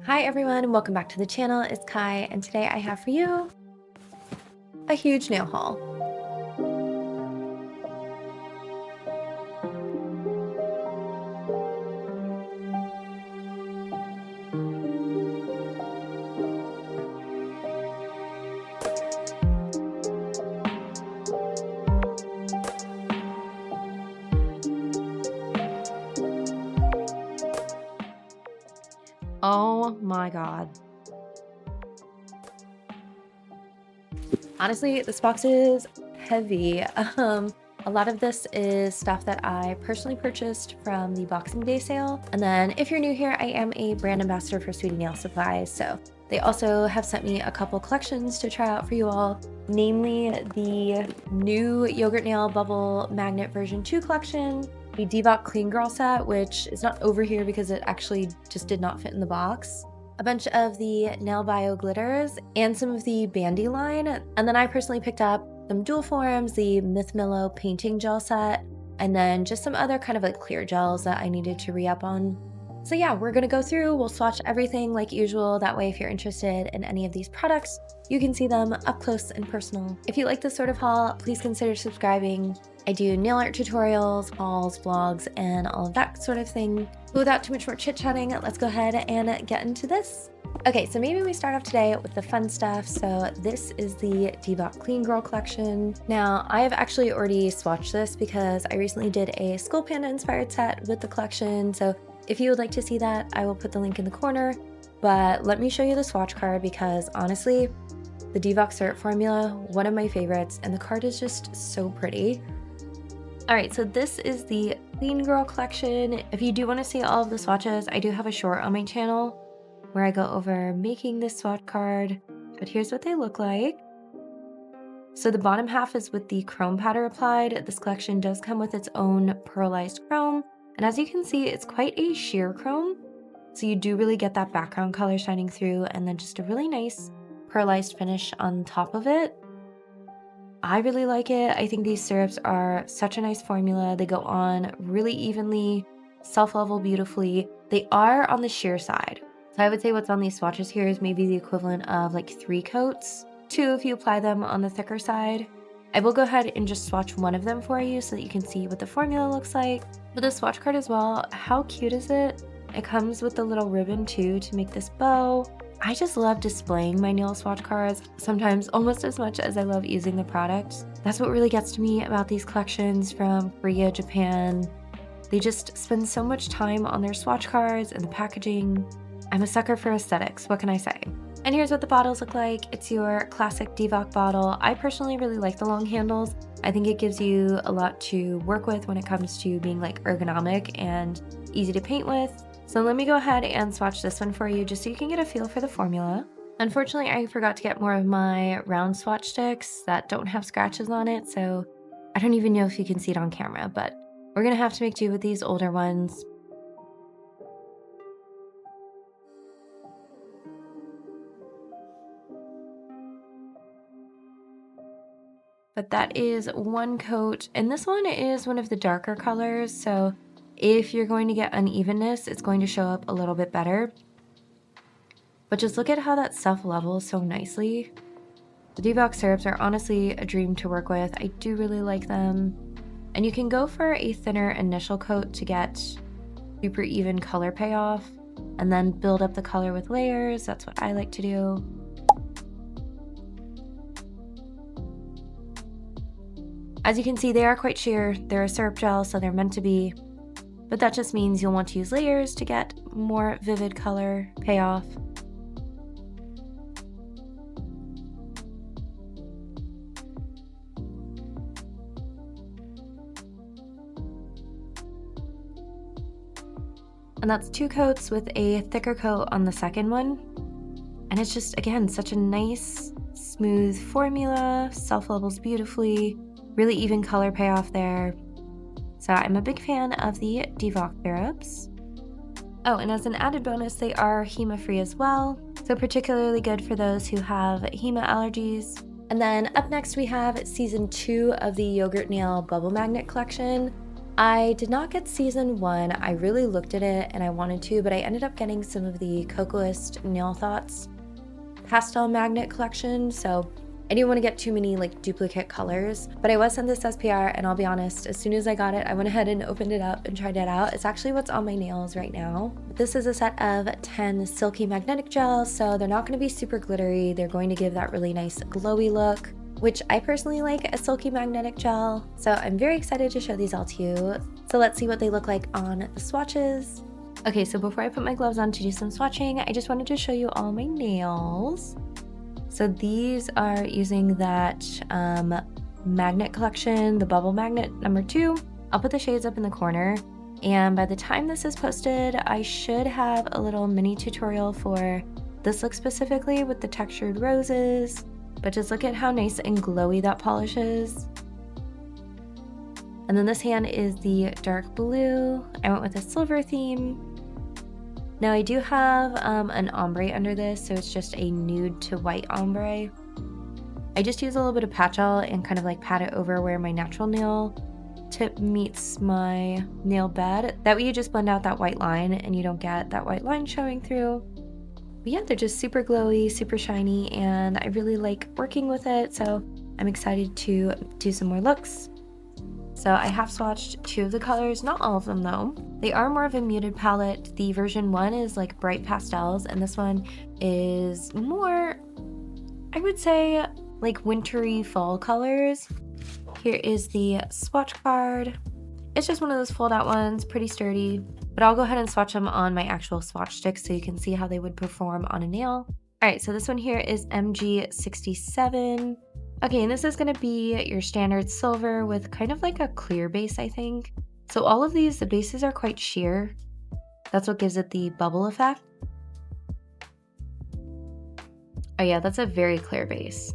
Hi everyone, and welcome back to the channel. It's Kai, and today I have for you a huge nail haul. Oh my god. Honestly, this box is heavy. A lot of this is stuff that I personally purchased from the Boxing Day sale. And then if you're new here, I am a brand ambassador for Sweetie Nail Supplies. So they also have sent me a couple collections to try out for you all, namely the new Yogurt Nail Bubble Magnet version 2 collection, the DVOK Clean Girl set, which is not over here because it actually just did not fit in the box, a bunch of the Nailbayo glitters, and some of the Bandi line. And then I personally picked up some dual forms, the Myth Millo painting gel set, and then just some other kind of like clear gels that I needed to re-up on. So yeah, we're gonna go through, we'll swatch everything like usual. That way if you're interested in any of these products, you can see them up close and personal. If you like this sort of haul, please consider subscribing. I do nail art tutorials, hauls, vlogs, and all of that sort of thing. But without too much more chit-chatting, let's go ahead and get into this. Okay, so maybe we start off today with the fun stuff. So this is the DVOK Clean Girl collection. Now, I have actually already swatched this because I recently did a Skull Panda inspired set with the collection. So if you would like to see that, I will put the link in the corner. But let me show you the swatch card because honestly, the DVOK syrup formula, one of my favorites, and the card is just so pretty. All right, so this is the Clean Girl collection. If you do want to see all of the swatches, I do have a short on my channel where I go over making this swatch card, but here's what they look like. So the bottom half is with the chrome powder applied. This collection does come with its own pearlized chrome, and as you can see, it's quite a sheer chrome. So you do really get that background color shining through, and then just a really nice pearlized finish on top of it. I really like it. I think these syrups are such a nice formula. They go on really evenly, self-level beautifully. They are on the sheer side. So I would say what's on these swatches here is maybe the equivalent of like 3 coats, 2 if you apply them on the thicker side. I will go ahead and just swatch one of them for you so that you can see what the formula looks like. With the swatch card as well, how cute is it? It comes with the little ribbon too to make this bow. I just love displaying my nail swatch cards, sometimes almost as much as I love using the products. That's what really gets to me about these collections from Korea, Japan. They just spend so much time on their swatch cards and the packaging. I'm a sucker for aesthetics, what can I say? And here's what the bottles look like. It's your classic DVOK bottle. I personally really like the long handles. I think it gives you a lot to work with when it comes to being like ergonomic and easy to paint with. So let me go ahead and swatch this one for you just so you can get a feel for the formula. Unfortunately, I forgot to get more of my round swatch sticks that don't have scratches on it, so I don't even know if you can see it on camera, but we're gonna have to make do with these older ones. But that is one coat, and this one is one of the darker colors, so if you're going to get unevenness, it's going to show up a little bit better. But just look at how that self-levels so nicely. The DVOK syrups are honestly a dream to work with. I do really like them. And you can go for a thinner initial coat to get super even color payoff, and then build up the color with layers. That's what I like to do. As you can see, they are quite sheer. They're a syrup gel, so they're meant to be. But that just means you'll want to use layers to get more vivid color payoff. And that's 2 coats with a thicker coat on the second one. And it's just, again, such a nice, smooth formula, self-levels beautifully, really even color payoff there. So I'm a big fan of the DVOK syrups. Oh, and as an added bonus, they are HEMA-free as well, so particularly good for those who have HEMA allergies. And then up next we have season 2 of the Yogurt Nail Bubble Magnet collection. I did not get season 1. I really looked at it and I wanted to, but I ended up getting some of the Cocoist Nail Thoughts pastel magnet collection, so I didn't want to get too many like duplicate colors, but I was sent this SPR, and I'll be honest, as soon as I got it, I went ahead and opened it up and tried it out. It's actually what's on my nails right now. This is a set of 10 silky magnetic gels, so they're not going to be super glittery. They're going to give that really nice glowy look, which I personally like a silky magnetic gel. So I'm very excited to show these all to you. So let's see what they look like on the swatches. Okay, so before I put my gloves on to do some swatching, I just wanted to show you all my nails. So these are using that magnet collection, the bubble magnet number 2. I'll put the shades up in the corner, and by the time this is posted, I should have a little mini tutorial for this look specifically with the textured roses, but just look at how nice and glowy that polish is. And then this hand is the dark blue. I went with a silver theme. Now I do have an ombre under this, so it's just a nude to white ombre. I just use a little bit of pat gel and kind of like pat it over where my natural nail tip meets my nail bed. That way you just blend out that white line and you don't get that white line showing through. But yeah, they're just super glowy, super shiny, and I really like working with it, so I'm excited to do some more looks. So I have swatched 2 of the colors, not all of them though. They are more of a muted palette. The version 1 is like bright pastels, and this one is more, I would say, like wintry fall colors. Here is the swatch card. It's just one of those fold out ones, pretty sturdy, but I'll go ahead and swatch them on my actual swatch sticks so you can see how they would perform on a nail. All right, so this one here is MG67. Okay, and this is going to be your standard silver with kind of like a clear base, I think. So all of these, the bases are quite sheer. That's what gives it the bubble effect. Oh yeah, that's a very clear base.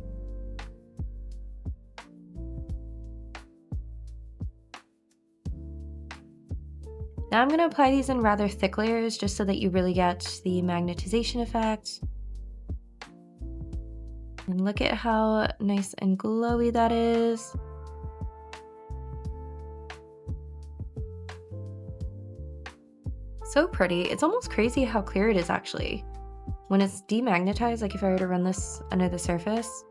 Now I'm going to apply these in rather thick layers just so that you really get the magnetization effect. And look at how nice and glowy that is. So pretty. It's almost crazy how clear it is actually. When it's demagnetized, like if I were to run this under the surface,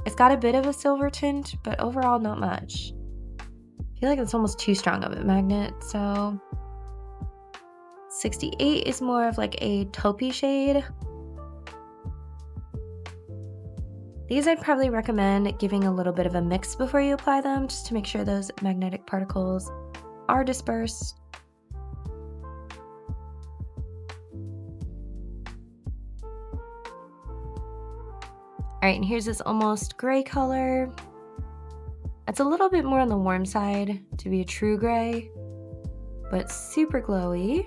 it's got a bit of a silver tint, but overall not much. I feel like it's almost too strong of a magnet, so 68 is more of like a taupey shade. These I'd probably recommend giving a little bit of a mix before you apply them, just to make sure those magnetic particles are dispersed. All right, and here's this almost gray color. It's a little bit more on the warm side to be a true gray, but super glowy.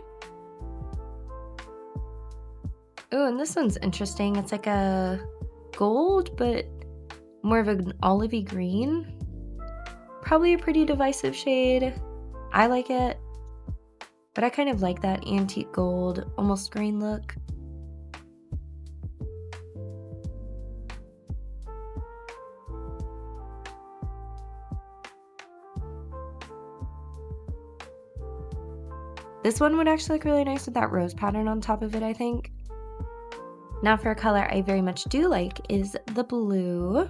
Oh, and this one's interesting. It's like a gold, but more of an olivey green. Probably a pretty divisive shade. I like it, but I kind of like that antique gold, almost green look. This one would actually look really nice with that rose pattern on top of it, I think. Now for a color I very much do like is the blue.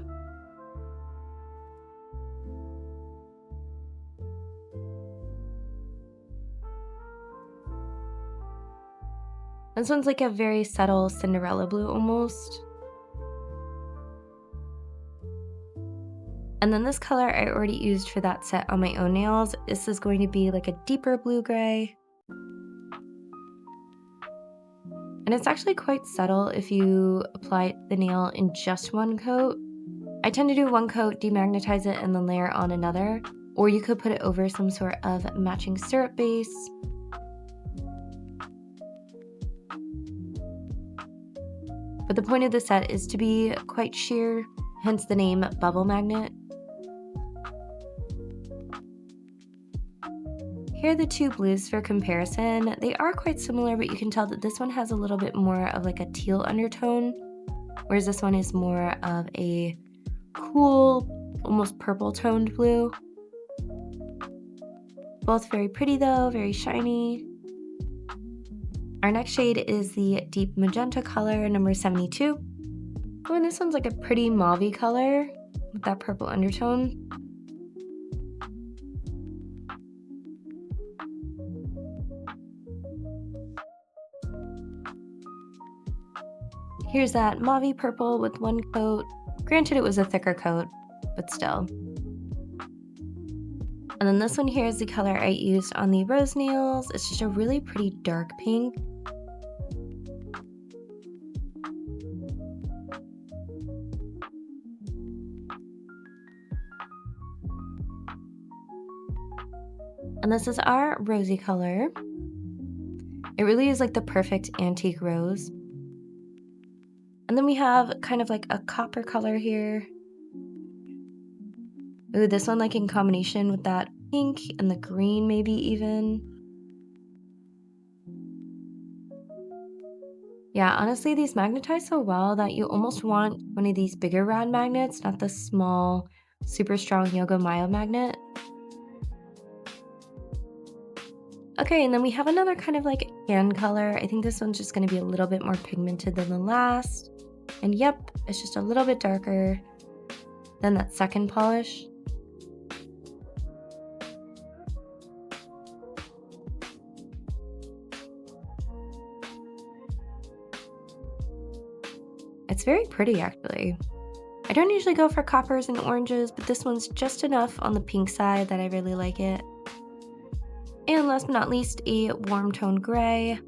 This one's like a very subtle Cinderella blue almost. And then this color I already used for that set on my own nails. This is going to be like a deeper blue-gray. And it's actually quite subtle if you apply the nail in just one coat. I tend to do one coat, demagnetize it, and then layer on another. Or you could put it over some sort of matching syrup base. But the point of the set is to be quite sheer, hence the name Bubble Magnet. Here are the two blues for comparison. They are quite similar, but you can tell that this one has a little bit more of like a teal undertone, whereas this one is more of a cool, almost purple toned blue. Both very pretty though, very shiny. Our next shade is the deep magenta color, number 72. Oh, and this one's like a pretty mauve-y color with that purple undertone. Here's that mauve purple with one coat. Granted, it was a thicker coat, but still. And then this one here is the color I used on the rose nails. It's just a really pretty dark pink. And this is our rosy color. It really is like the perfect antique rose. And then we have kind of like a copper color here. Ooh, this one like in combination with that pink and the green maybe even. Yeah, honestly, these magnetize so well that you almost want one of these bigger round magnets, not the small, super strong Yoga Maya magnet. Okay, and then we have another kind of like tan color. I think this one's just going to be a little bit more pigmented than the last. And yep, it's just a little bit darker than that second polish. It's very pretty actually. I don't usually go for coppers and oranges, but this one's just enough on the pink side that I really like it. And last but not least, a warm tone gray.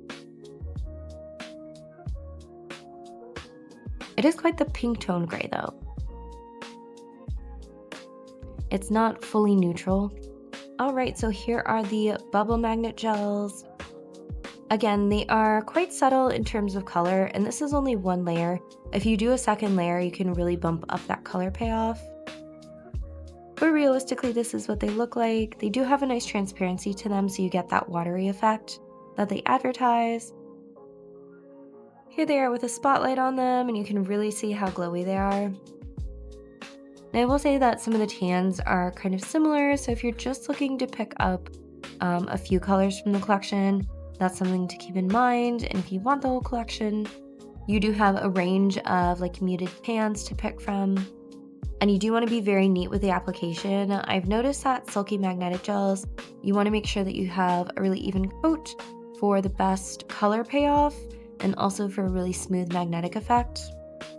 It is quite the pink tone gray though. It's not fully neutral. Alright, so here are the bubble magnet gels. Again, they are quite subtle in terms of color, and this is only one layer. If you do a second layer, you can really bump up that color payoff. But realistically, this is what they look like. They do have a nice transparency to them, so you get that watery effect that they advertise. Here they are with a spotlight on them, and you can really see how glowy they are. And I will say that some of the tans are kind of similar, so if you're just looking to pick up a few colors from the collection, that's something to keep in mind. And if you want the whole collection, you do have a range of like muted tans to pick from. And you do want to be very neat with the application. I've noticed that silky magnetic gels, you want to make sure that you have a really even coat for the best color payoff and also for a really smooth magnetic effect.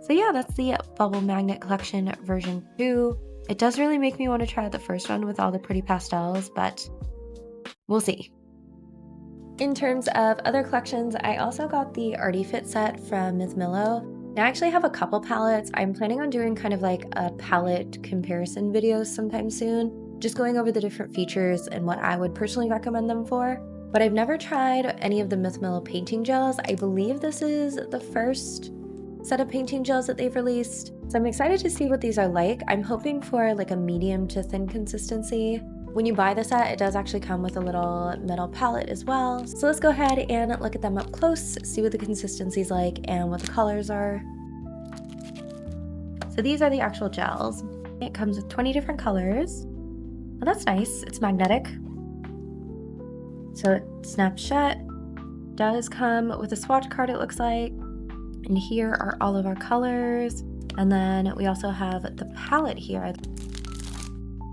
So yeah, that's the Bubble Magnet Collection version 2. It does really make me want to try the first one with all the pretty pastels, but we'll see. In terms of other collections, I also got the Artifit set from Ms. Millo. Now, I actually have a couple palettes. I'm planning on doing kind of like a palette comparison video sometime soon, just going over the different features and what I would personally recommend them for. But I've never tried any of the Ms. Millo painting gels. I believe this is the first set of painting gels that they've released. So I'm excited to see what these are like. I'm hoping for like a medium to thin consistency. When you buy the set, it does actually come with a little metal palette as well. So let's go ahead and look at them up close, see what the consistency is like and what the colors are. So these are the actual gels. It comes with 20 different colors. Oh, that's nice. It's magnetic. So it snaps shut. Does come with a swatch card, it looks like. And here are all of our colors. And then we also have the palette here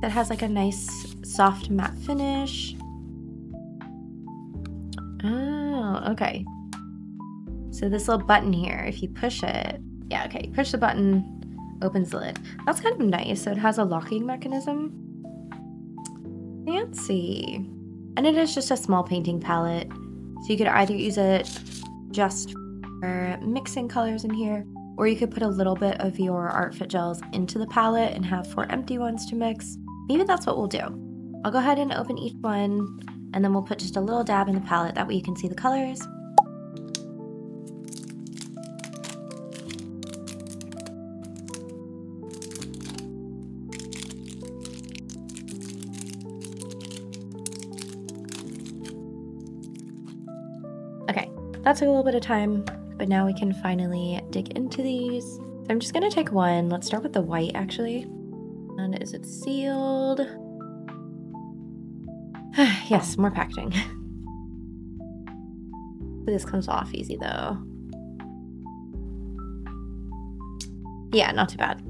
that has like a nice soft matte finish. Oh, okay. So this little button here, if you push it, yeah, okay, push the button, opens the lid. That's kind of nice. So it has a locking mechanism. Fancy. And it is just a small painting palette. So you could either use it just for mixing colors in here, or you could put a little bit of your Artifit gels into the palette and have 4 empty ones to mix. Maybe that's what we'll do. I'll go ahead and open each one, and then we'll put just a little dab in the palette. That way you can see the colors. Okay, that took a little bit of time, but now we can finally dig into these. So I'm just gonna take one. Let's start with the white actually. And is it sealed? Yes, more packaging. This comes off easy though. Yeah, not too bad.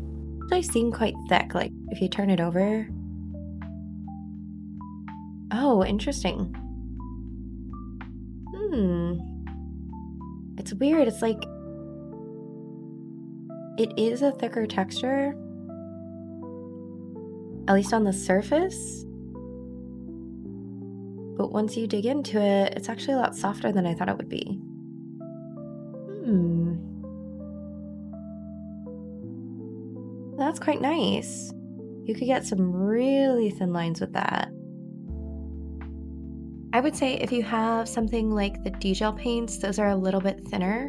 They seem quite thick, like if you turn it over. Oh, interesting. It's weird. It's like, it is a thicker texture, at least on the surface. But once you dig into it, it's actually a lot softer than I thought it would be. That's quite nice. You could get some really thin lines with that. I would say if you have something like the D-gel paints, those are a little bit thinner.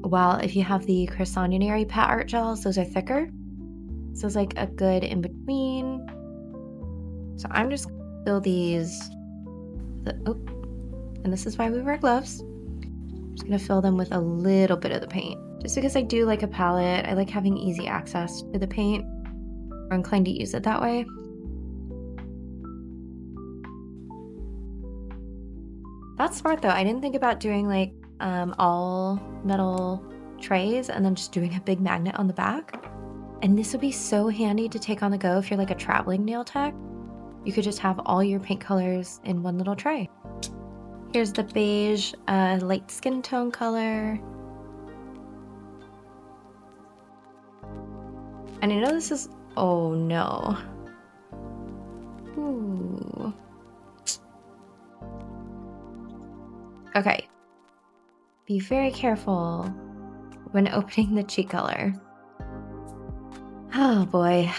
While if you have the Croissantary Pat Art gels, those are thicker. So it's like a good in between. So I'm just gonna fill these. And this is why we wear gloves. I'm just gonna fill them with a little bit of the paint. Just because I do like a palette, I like having easy access to the paint. I'm inclined to use it that way. That's smart though. I didn't think about doing like all metal trays and then just doing a big magnet on the back. And this would be so handy to take on the go if you're like a traveling nail tech. You could just have all your paint colors in one little tray. Here's the beige light skin tone color. And I know this is, oh no. Ooh. Okay. Be very careful when opening the cheek color. Oh boy.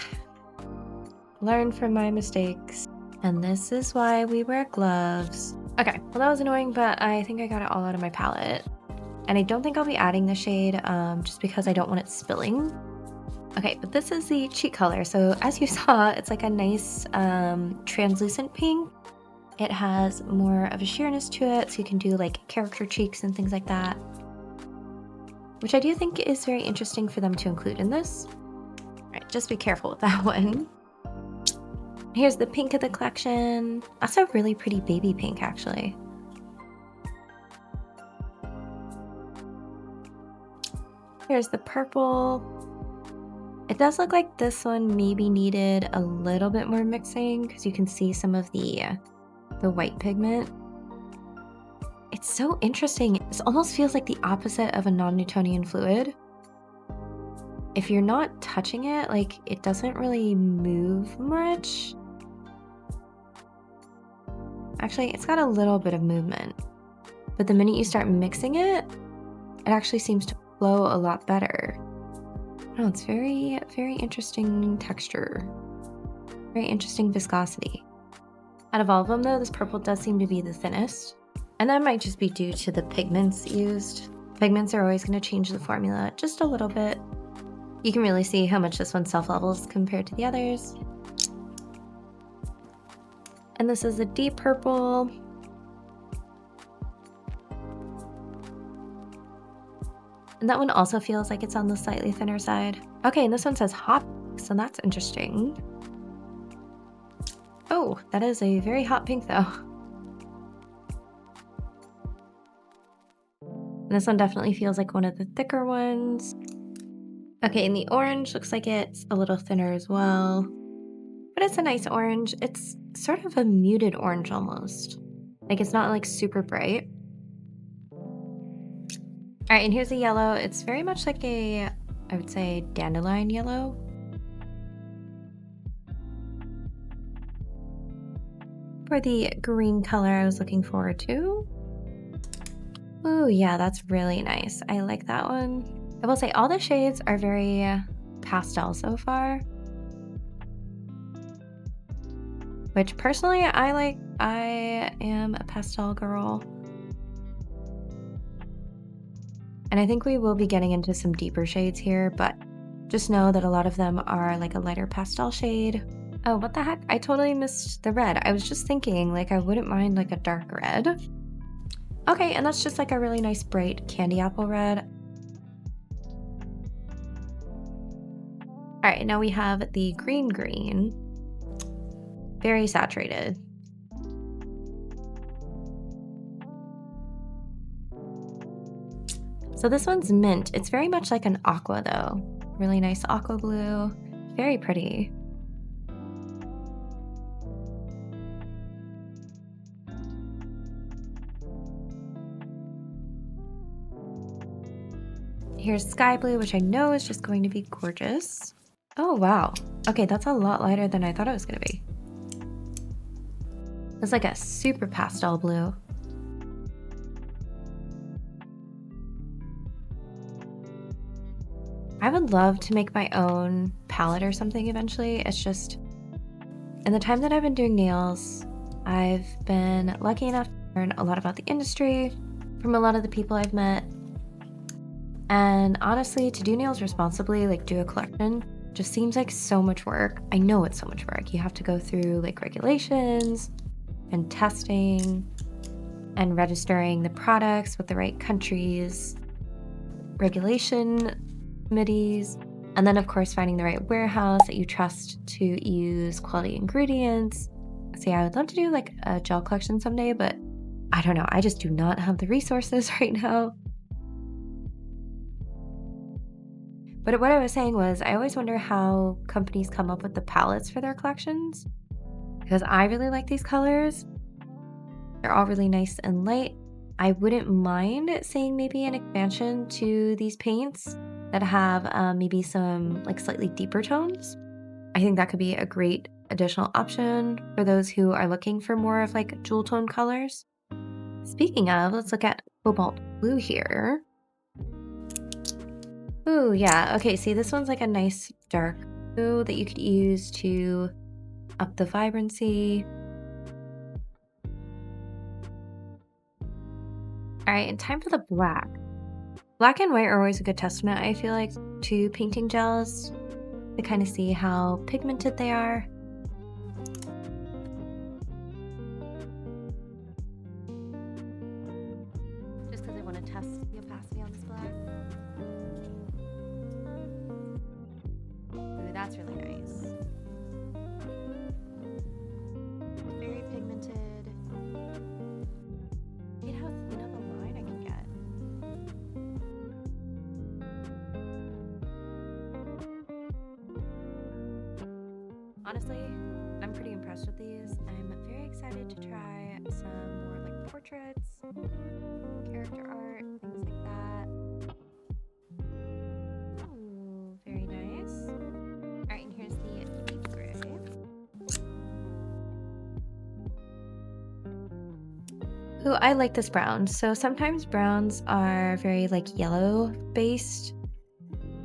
Learn from my mistakes. And this is why we wear gloves. Okay, well that was annoying, but I think I got it all out of my palette. And I don't think I'll be adding the shade just because I don't want it spilling. Okay, but this is the cheek color. So as you saw, it's like a nice translucent pink. It has more of a sheerness to it, so you can do like character cheeks and things like that. Which I do think is very interesting for them to include in this. All right, just be careful with that one. Here's the pink of the collection. That's a really pretty baby pink, actually. Here's the purple. It does look like this one maybe needed a little bit more mixing because you can see some of the white pigment. It's so interesting. This almost feels like the opposite of a non-Newtonian fluid. If you're not touching it, like it doesn't really move much. Actually, it's got a little bit of movement, but the minute you start mixing it, it actually seems to flow a lot better. Oh, it's very, very interesting texture. Very interesting viscosity. Out of all of them though, this purple does seem to be the thinnest. And that might just be due to the pigments used. Pigments are always going to change the formula just a little bit. You can really see how much this one self-levels compared to the others. And this is a deep purple. And that one also feels like it's on the slightly thinner side. Okay, and this one says hot, so that's interesting. Oh, that is a very hot pink though. And this one definitely feels like one of the thicker ones. Okay, and the orange looks like it's a little thinner as well. But it's a nice orange. It's sort of a muted orange almost. Like it's not like super bright. All right, and here's a yellow. It's very much like a, I would say, dandelion yellow. For the green color I was looking forward to. Oh yeah, that's really nice. I like that one. I will say all the shades are very pastel so far. Which personally I like. I am a pastel girl. And I think we will be getting into some deeper shades here, but just know that a lot of them are like a lighter pastel shade. Oh, what the heck? I totally missed the red. I was just thinking like I wouldn't mind like a dark red. Okay, and that's just like a really nice bright candy apple red. All right, now we have the green. Very saturated. So this one's mint. It's very much like an aqua though. Really nice aqua blue. Very pretty. Here's sky blue, which I know is just going to be gorgeous. Oh, wow. Okay, that's a lot lighter than I thought it was going to be. It's like a super pastel blue. I would love to make my own palette or something eventually. It's just, in the time that I've been doing nails, I've been lucky enough to learn a lot about the industry from a lot of the people I've met. And honestly, to do nails responsibly, like do a collection, just seems like so much work. I know it's so much work. You have to go through like regulations and testing and registering the products with the right countries, regulation committees, and then of course finding the right warehouse that you trust to use quality ingredients. So yeah, I would love to do like a gel collection someday, but I don't know. I just do not have the resources right now. But what I was saying was, I always wonder how companies come up with the palettes for their collections, because I really like these colors. They're all really nice and light. I wouldn't mind seeing maybe an expansion to these paints that have maybe some like slightly deeper tones. I think that could be a great additional option for those who are looking for more of like jewel tone colors. Speaking of, let's look at cobalt blue here. Ooh, yeah. Okay, see, this one's like a nice dark blue that you could use to up the vibrancy. All right, and time for the black. Black and white are always a good testament, I feel like, to painting gels to kind of see how pigmented they are. Just because I want to test the opacity on this black. Ooh, that's really nice. Very pigmented. You know how thin of a line I can get. Honestly, I'm pretty impressed with these. I'm very excited to try some more like portraits, character art, things like that. Ooh, very nice. All right, and here's the deep gray. Ooh, I like this brown. So sometimes browns are very like yellow based.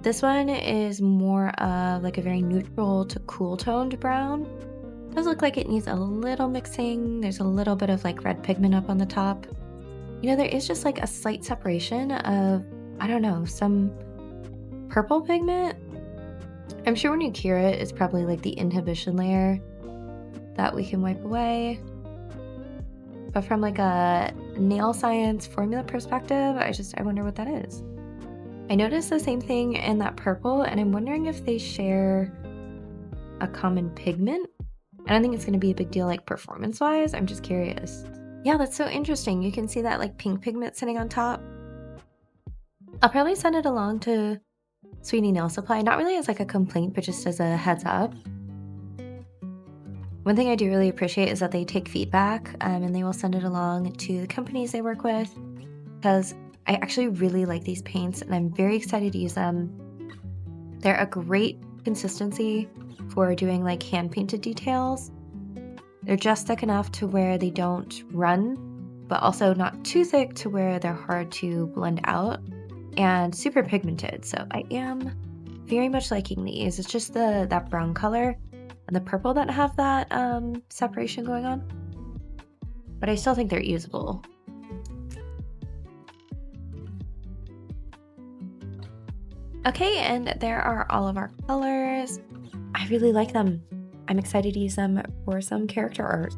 This one is more of like a very neutral to cool toned brown. Does look like it needs a little mixing. There's a little bit of like red pigment up on the top. You know, there is just like a slight separation of, I don't know, some purple pigment. I'm sure when you cure it, it's probably like the inhibition layer that we can wipe away. But from like a nail science formula perspective, I wonder what that is. I noticed the same thing in that purple, and I'm wondering if they share a common pigment. I don't think it's going to be a big deal like performance-wise. I'm just curious. Yeah, that's so interesting. You can see that like pink pigment sitting on top. I'll probably send it along to Sweetie Nail Supply, not really as like a complaint, but just as a heads up. One thing I do really appreciate is that they take feedback and they will send it along to the companies they work with, because I actually really like these paints and I'm very excited to use them. They're a great consistency for doing like hand painted details. They're just thick enough to where they don't run, but also not too thick to where they're hard to blend out, and super pigmented. So I am very much liking these. It's just that brown color and the purple that have that separation going on, but I still think they're usable. Okay, and there are all of our colors. I really like them. I'm excited to use them for some character art.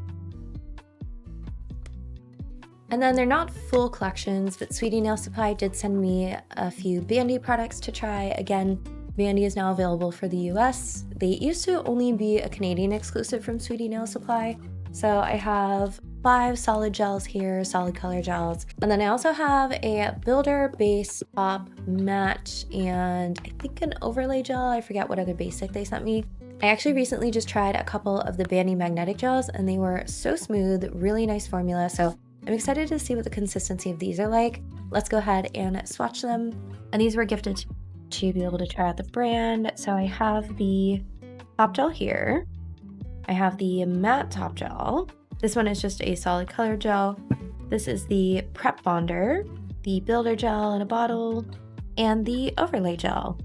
And then they're not full collections, but Sweetie Nail Supply did send me a few Bandi products to try. Again, Bandi is now available for the US. They used to only be a Canadian exclusive from Sweetie Nail Supply. So I have 5 solid gels here, solid color gels. And then I also have a builder base top matte and I think an overlay gel. I forget what other basic they sent me. I actually recently just tried a couple of the Bandi magnetic gels and they were so smooth, really nice formula. So I'm excited to see what the consistency of these are like. Let's go ahead and swatch them. And these were gifted to be able to try out the brand. So I have the top gel here. I have the matte top gel. This one is just a solid color gel. This is the prep bonder, the builder gel in a bottle, and the overlay gel.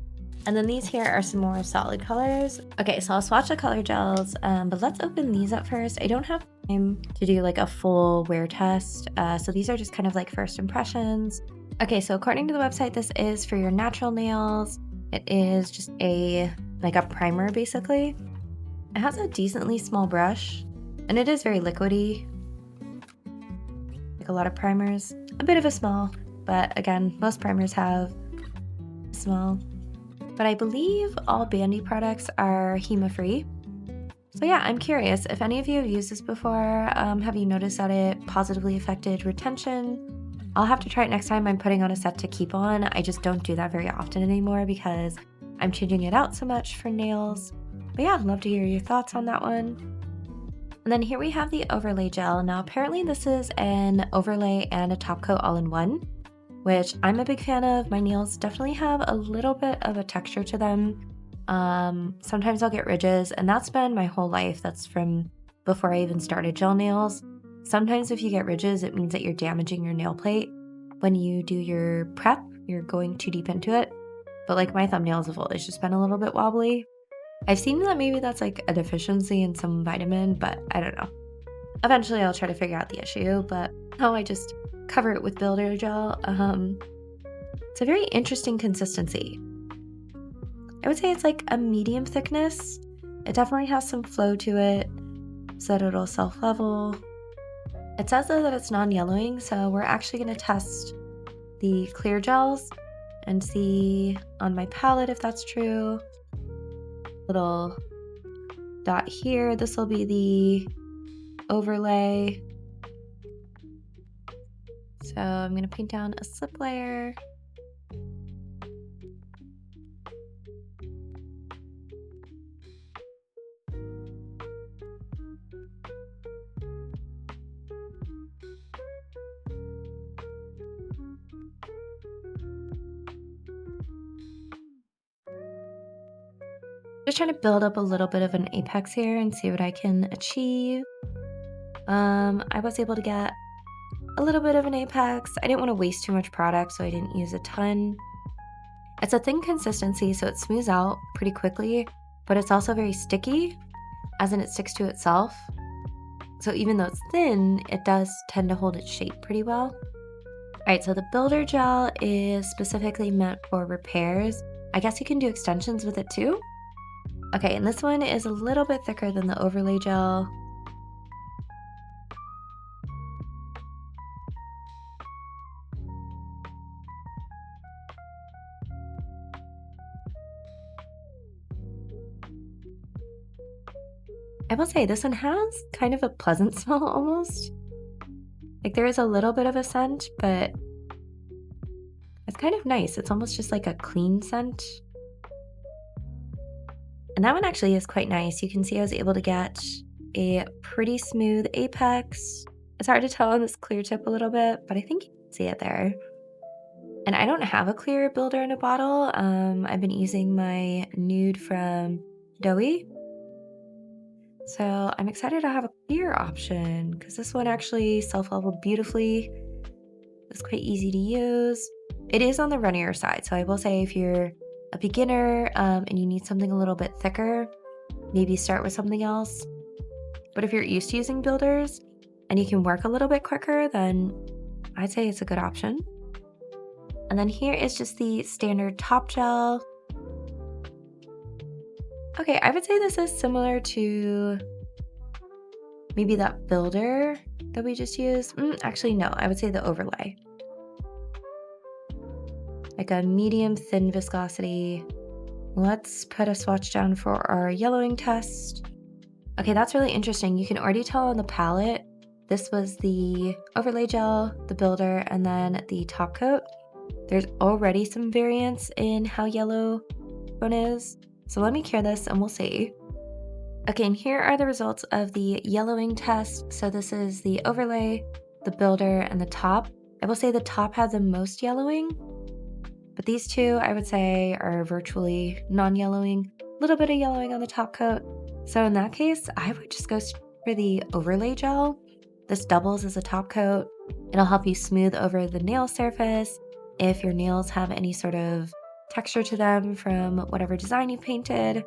And then these here are some more solid colors. Okay, so I'll swatch the color gels, but let's open these up first. I don't have time to do like a full wear test, so these are just kind of like first impressions. Okay, so according to the website, this is for your natural nails. It is just like a primer basically. It has a decently small brush, and it is very liquidy. Like a lot of primers, a bit of a smell, but again, most primers have a smell. But I believe all Bandi products are HEMA-free. So yeah, I'm curious if any of you have used this before. Have you noticed that it positively affected retention? I'll have to try it next time I'm putting on a set to keep on. I just don't do that very often anymore because I'm changing it out so much for nails. But yeah, I'd love to hear your thoughts on that one. And then here we have the overlay gel. Now apparently this is an overlay and a top coat all in one, which I'm a big fan of. My nails definitely have a little bit of a texture to them. Sometimes I'll get ridges, and that's been my whole life. That's from before I even started gel nails. Sometimes if you get ridges, it means that you're damaging your nail plate. When you do your prep, you're going too deep into it. But like my thumbnails have always just been a little bit wobbly. I've seen that maybe that's like a deficiency in some vitamin, but I don't know. Eventually I'll try to figure out the issue, but now I just cover it with builder gel. It's a very interesting consistency. I would say it's like a medium thickness. It definitely has some flow to it so that it'll self-level. It says though that it's non-yellowing, so we're actually going to test the clear gels and see on my palette if that's true. Little dot here, this will be the overlay. So I'm going to paint down a slip layer. Just trying to build up a little bit of an apex here and see what I can achieve. I was able to get a little bit of an apex. I didn't want to waste too much product, so I didn't use a ton. It's a thin consistency, so it smooths out pretty quickly, but it's also very sticky, as in it sticks to itself. So even though it's thin, it does tend to hold its shape pretty well. All right, so the builder gel is specifically meant for repairs. I guess you can do extensions with it too. Okay, and this one is a little bit thicker than the overlay gel. I will say this one has kind of a pleasant smell almost. Like there is a little bit of a scent, but it's kind of nice. It's almost just like a clean scent. And that one actually is quite nice. You can see I was able to get a pretty smooth apex. It's hard to tell on this clear tip a little bit, but I think you can see it there. And I don't have a clear builder in a bottle. I've been using my nude from Doi. So I'm excited to have a clear option because this one actually self-leveled beautifully. It's quite easy to use. It is on the runnier side, so I will say if you're a beginner and you need something a little bit thicker, maybe start with something else. But if you're used to using builders and you can work a little bit quicker, then I'd say it's a good option. And then here is just the standard top gel. Okay, I would say this is similar to maybe that builder that we just used. Actually, no, I would say the overlay. Like a medium thin viscosity let's put a swatch down for our yellowing test. Okay, that's really interesting. You can already tell on the palette, this was the overlay gel, the builder, and then the top coat. There's already some variance in how yellow one is. So let me cure this and we'll see. Okay, and here are the results of the yellowing test. So this is the overlay, the builder, and the top. I will say the top had the most yellowing, but these two I would say are virtually non-yellowing. A little bit of yellowing on the top coat. So in that case, I would just go for the overlay gel. This doubles as a top coat. It'll help you smooth over the nail surface if your nails have any sort of texture to them from whatever design you painted.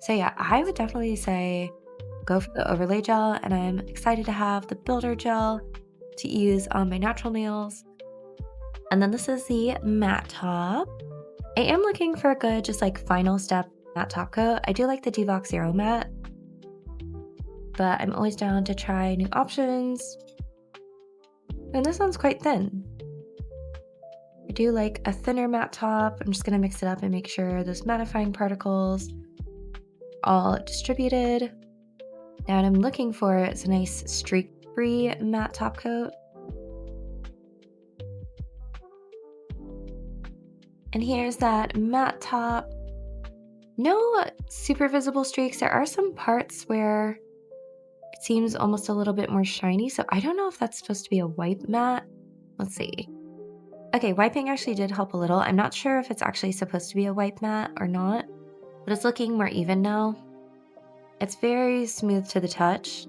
So yeah, I would definitely say go for the overlay gel, and I'm excited to have the builder gel to use on my natural nails. And then this is the matte top. I am looking for a good, just like final step matte top coat. I do like the DVOK Zero Matte, but I'm always down to try new options. And this one's quite thin. I do like a thinner matte top. I'm just gonna mix it up and make sure those mattifying particles all distributed. Now what I'm looking for is a nice streak-free matte top coat. And here's that matte top. No super visible streaks. There are some parts where it seems almost a little bit more shiny, so I don't know if that's supposed to be a wipe matte. Let's see. Okay, wiping actually did help a little. I'm not sure if it's actually supposed to be a wipe matte or not, but it's looking more even now. It's very smooth to the touch.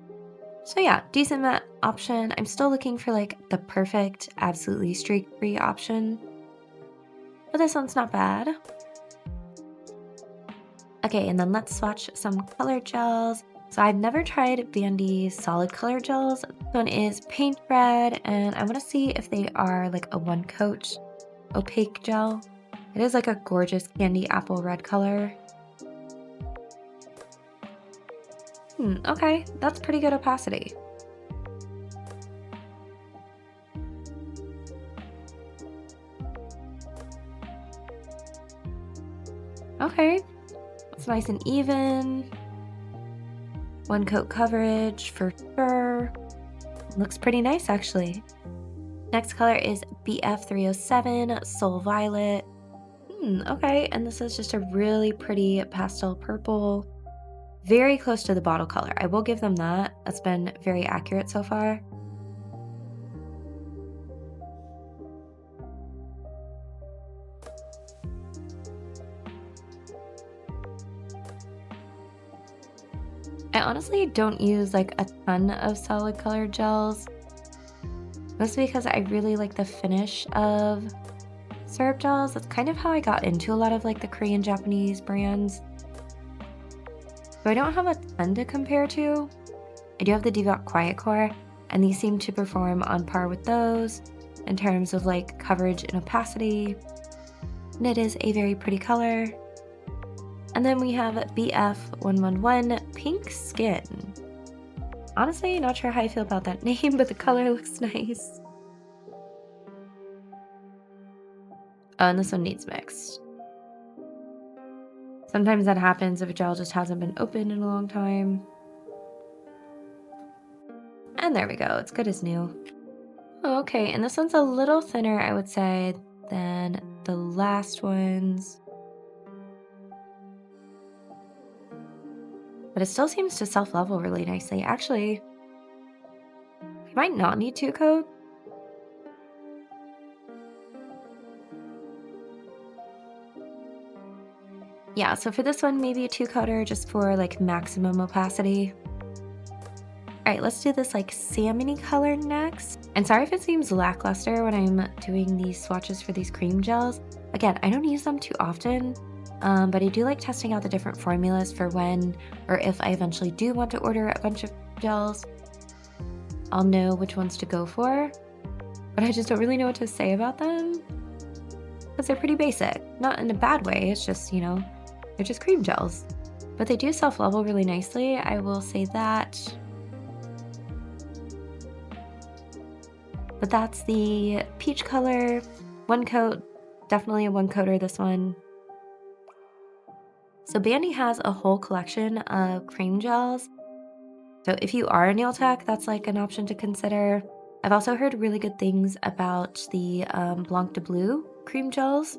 So yeah, decent matte option. I'm still looking for like the perfect, absolutely streak-free option, but this one's not bad. Okay, and then let's swatch some color gels. So I've never tried Bandi's solid color gels. This one is Paint Red, and I want to see if they are like a one coat opaque gel. It is like a gorgeous candy apple red color. Okay, that's pretty good opacity. Okay, it's nice and even. One coat coverage for sure. Looks pretty nice actually. Next color is BF307 Soul Violet. Okay, and this is just a really pretty pastel purple. Very close to the bottle color. I will give them that. That's been very accurate so far. I honestly don't use like a ton of solid color gels. Mostly because I really like the finish of syrup gels. That's kind of how I got into a lot of like the Korean Japanese brands. So I don't have a ton to compare to. I do have the DVOK Quiet Core, and these seem to perform on par with those in terms of like coverage and opacity. And it is a very pretty color. And then we have BF111 Pink Skin. Honestly, not sure how I feel about that name, but the color looks nice. Oh, and this one needs mixed. Sometimes that happens if a gel just hasn't been opened in a long time. And there we go, it's good as new. Okay, and this one's a little thinner, I would say, than the last ones. But it still seems to self-level really nicely. Actually, I might not need 2 coat. Yeah, so for this one, maybe a 2-coater just for like maximum opacity. All right, let's do this like salmony color next. And sorry if it seems lackluster when I'm doing these swatches for these cream gels. Again, I don't use them too often, but I do like testing out the different formulas for when or if I eventually do want to order a bunch of gels. I'll know which ones to go for, but I just don't really know what to say about them because they're pretty basic. Not in a bad way, it's just, you know, they're just cream gels. But they do self-level really nicely, I will say that. But that's the peach color, 1 coat, definitely a 1-coater this one. So Bandi has a whole collection of cream gels. So if you are a nail tech, that's like an option to consider. I've also heard really good things about the Blanc de Bleu cream gels.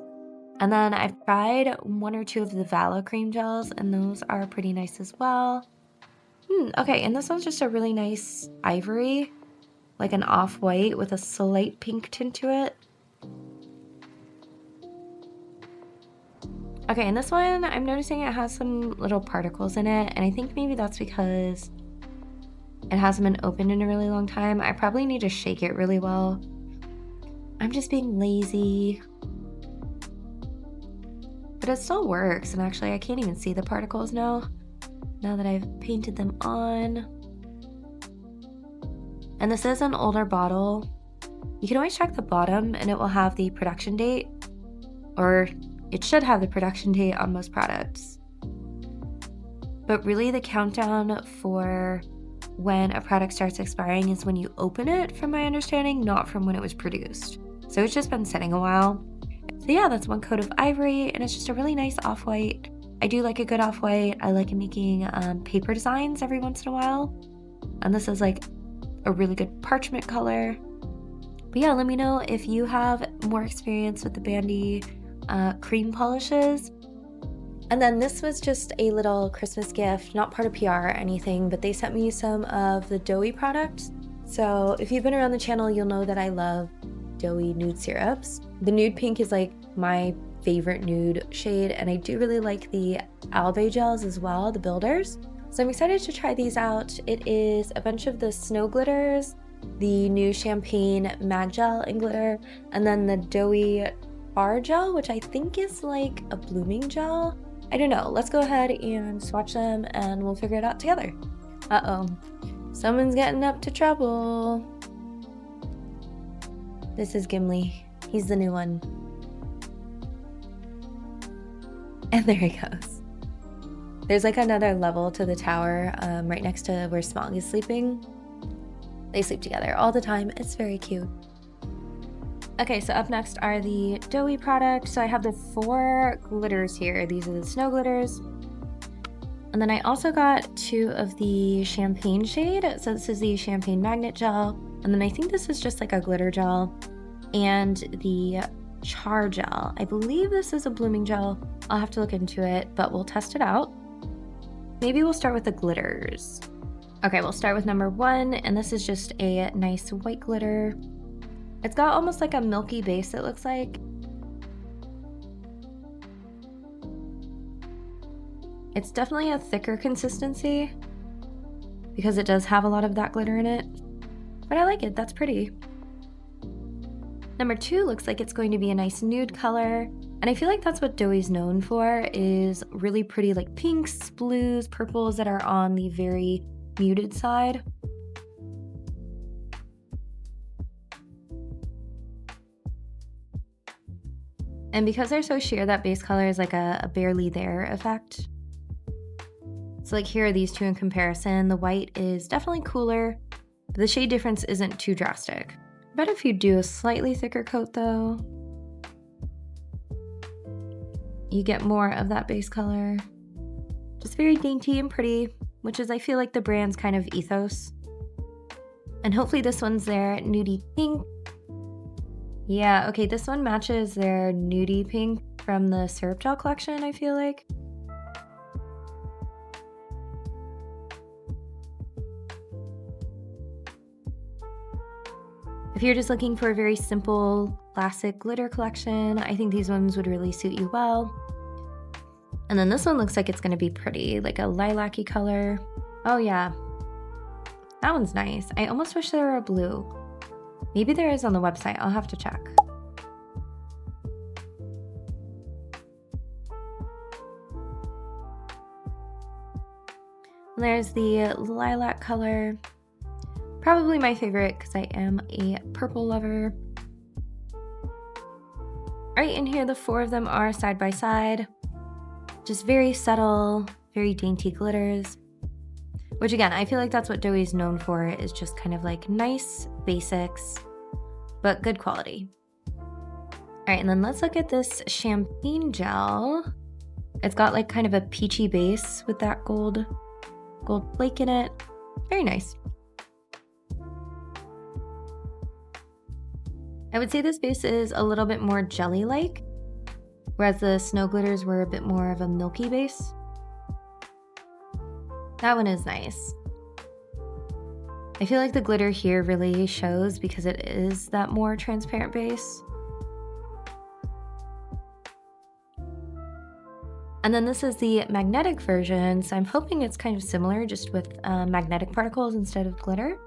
And then I've tried one or two of the Vala cream gels, and those are pretty nice as well. Okay, and this one's just a really nice ivory, like an off-white with a slight pink tint to it. Okay, and this one, I'm noticing it has some little particles in it, and I think maybe that's because it hasn't been opened in a really long time. I probably need to shake it really well. I'm just being lazy. But it still works, and actually I can't even see the particles now that I've painted them on. And this is an older bottle. You can always check the bottom and it will have the production date, or it should have the production date on most products. But really the countdown for when a product starts expiring is when you open it, from my understanding, not from when it was produced. So it's just been sitting a while. So yeah, that's one coat of ivory, and it's just a really nice off-white. I do like a good off-white. I like making paper designs every once in a while. And this is like a really good parchment color. But yeah, let me know if you have more experience with the Bandi cream polishes. And then this was just a little Christmas gift, not part of PR or anything, but they sent me some of the Doi products. So if you've been around the channel, you'll know that I love Doi nude syrups. The nude pink is like my favorite nude shade, and I do really like the Albe gels as well, the builders. So I'm excited to try these out. It is a bunch of the snow glitters, the new champagne mag gel and glitter, and then the Doi bar gel, which I think is like a blooming gel. I don't know. Let's go ahead and swatch them and we'll figure it out together. Uh-oh. Someone's getting up to trouble. This is Gimli. He's the new one. And there he goes. There's like another level to the tower right next to where Smog is sleeping. They sleep together all the time. It's very cute. Okay, so up next are the Doi products. So I have the 4 glitters here. These are the snow glitters. And then I also got 2 of the champagne shade. So this is the champagne magnet gel. And then I think this is just like a glitter gel. And the char gel. I believe this is a blooming gel. I'll have to look into it, but we'll test it out. Maybe we'll start with the glitters. Okay, we'll start with number 1, and this is just a nice white glitter. It's got almost like a milky base, it looks like. It's definitely a thicker consistency because it does have a lot of that glitter in it, but I like it. That's pretty. Number 2 looks like it's going to be a nice nude color, and I feel like that's what Doi's known for, is really pretty like pinks, blues, purples that are on the very muted side. And because they're so sheer, that base color is like a barely there effect. So like here are these 2 in comparison. The white is definitely cooler, but the shade difference isn't too drastic. I bet if you do a slightly thicker coat though, you get more of that base color. Just very dainty and pretty, which is I feel like the brand's kind of ethos. And hopefully this one's their nudie pink. Yeah, okay, this one matches their nudie pink from the syrup gel collection, I feel like. If you're just looking for a very simple, classic glitter collection, I think these ones would really suit you well. And then this one looks like it's going to be pretty, like a lilac-y color. Oh yeah, that one's nice. I almost wish there were a blue. Maybe there is on the website. I'll have to check. And there's the lilac color. Probably my favorite because I am a purple lover. Right in here, the 4 of them are side by side. Just very subtle, very dainty glitters. Which again, I feel like that's what Doi's known for, is just kind of like nice basics, but good quality. All right, and then let's look at this champagne gel. It's got like kind of a peachy base with that gold flake in it. Very nice. I would say this base is a little bit more jelly-like, whereas the snow glitters were a bit more of a milky base. That one is nice. I feel like the glitter here really shows because it is that more transparent base. And then this is the magnetic version, so I'm hoping it's kind of similar, just with magnetic particles instead of glitter.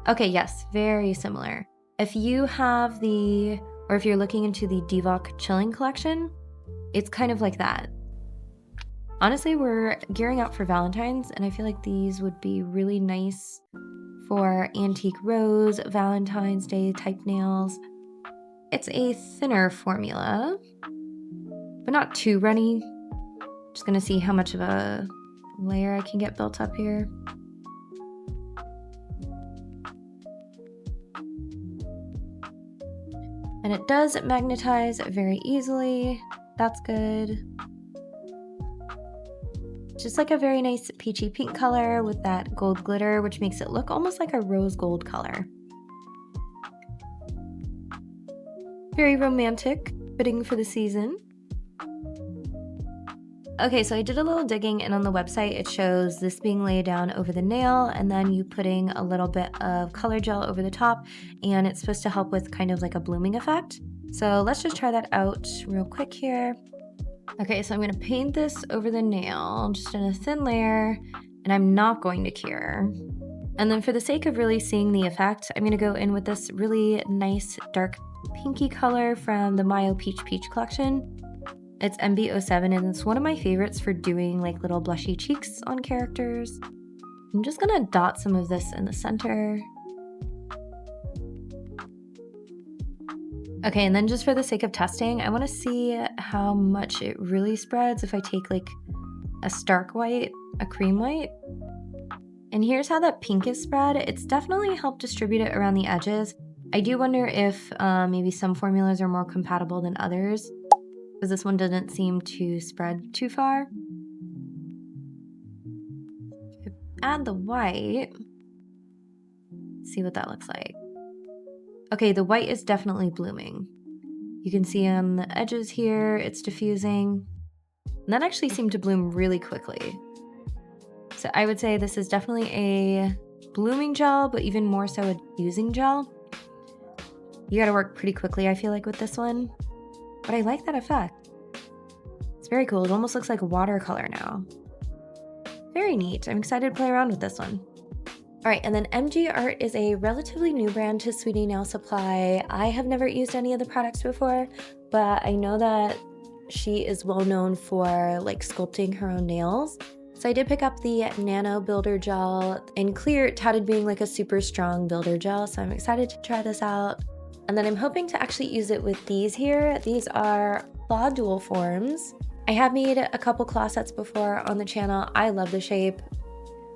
Okay, yes, very similar. If you have or if you're looking into the DVOK Chilling Collection, it's kind of like that. Honestly, we're gearing up for Valentine's, and I feel like these would be really nice for antique rose, Valentine's Day type nails. It's a thinner formula, but not too runny. Just gonna see how much of a layer I can get built up here. And it does magnetize very easily. That's good. Just like a very nice peachy pink color with that gold glitter, which makes it look almost like a rose gold color. Very romantic, fitting for the season. Okay, so I did a little digging, and on the website it shows this being laid down over the nail and then you putting a little bit of color gel over the top, and it's supposed to help with kind of like a blooming effect. So let's just try that out real quick here. Okay, so I'm gonna paint this over the nail just in a thin layer, and I'm not going to cure. And then for the sake of really seeing the effect, I'm gonna go in with this really nice dark pinky color from the Mayo Peach collection. It's MB07, and it's one of my favorites for doing like little blushy cheeks on characters. I'm just gonna dot some of this in the center. Okay, and then just for the sake of testing, I wanna see how much it really spreads if I take like a stark white, a cream white. And here's how that pink is spread. It's definitely helped distribute it around the edges. I do wonder if maybe some formulas are more compatible than others, because this one didn't seem to spread too far. Add the white. See what that looks like. Okay, the white is definitely blooming. You can see on the edges here, it's diffusing. And that actually seemed to bloom really quickly. So I would say this is definitely a blooming gel, but even more so a diffusing gel. You gotta work pretty quickly, I feel like, with this one. But I like that effect. It's very cool. It almost looks like watercolor now. Very neat. I'm excited to play around with this one. All right, and then MGart is a relatively new brand to Sweetie Nail Supply. I have never used any of the products before, but I know that she is well known for like sculpting her own nails. So I did pick up the Nano Builder Gel in clear, touted being like a super strong builder gel. So I'm excited to try this out. And then I'm hoping to actually use it with these here. These are claw dual forms. I have made a couple claw sets before on the channel. I love the shape.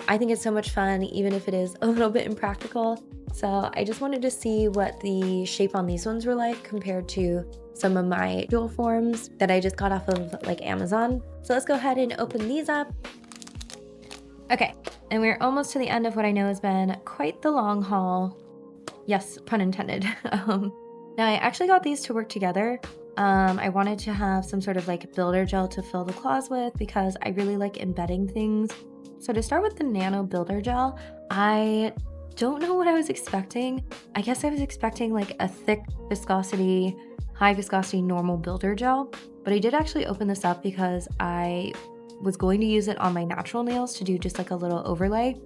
I think it's so much fun, even if it is a little bit impractical. So I just wanted to see what the shape on these ones were like compared to some of my dual forms that I just got off of like Amazon. So let's go ahead and open these up. Okay, and we're almost to the end of what I know has been quite the long haul. Yes, pun intended. Now I actually got these to work together. I wanted to have some sort of like builder gel to fill the claws with because I really like embedding things. So to start with the Nano Builder Gel, I don't know what I was expecting. I guess I was expecting like a thick viscosity, high viscosity normal builder gel, but I did actually open this up because I was going to use it on my natural nails to do just like a little overlay.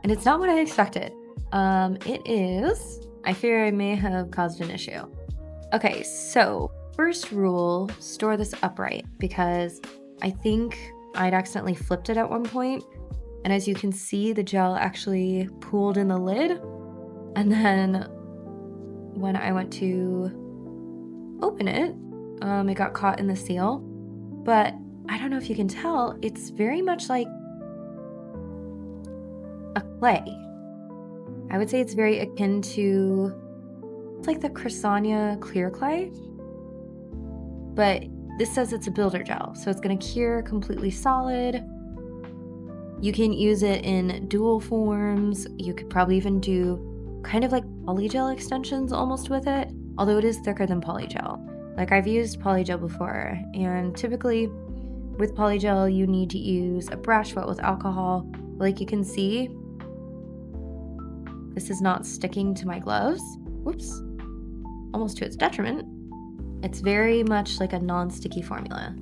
And it's not what I expected. It is. I fear I may have caused an issue. Okay, so first rule, store this upright because I think I'd accidentally flipped it at one point, and as you can see, the gel actually pooled in the lid, and then when I went to open it, it got caught in the seal. But I don't know if you can tell, it's very much like a clay. I would say it's very akin to, it's like the Chrysania clear clay, but this says it's a builder gel, so it's gonna cure completely solid. You can use it in dual forms. You could probably even do kind of like polygel extensions almost with it, although it is thicker than polygel. Like I've used polygel before, and typically with polygel, you need to use a brush wet with alcohol. Like you can see, this is not sticking to my gloves. Whoops, almost to its detriment. It's very much like a non-sticky formula.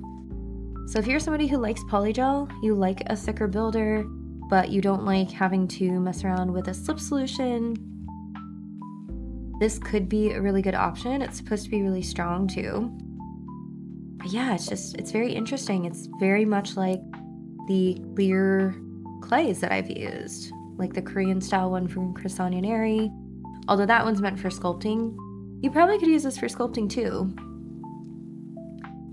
So if you're somebody who likes polygel, you like a thicker builder, but you don't like having to mess around with a slip solution, this could be a really good option. It's supposed to be really strong too. But yeah, it's very interesting. It's very much like the clear clays that I've used, like the Korean style one from Krisanyaneri. Although that one's meant for sculpting. You probably could use this for sculpting too.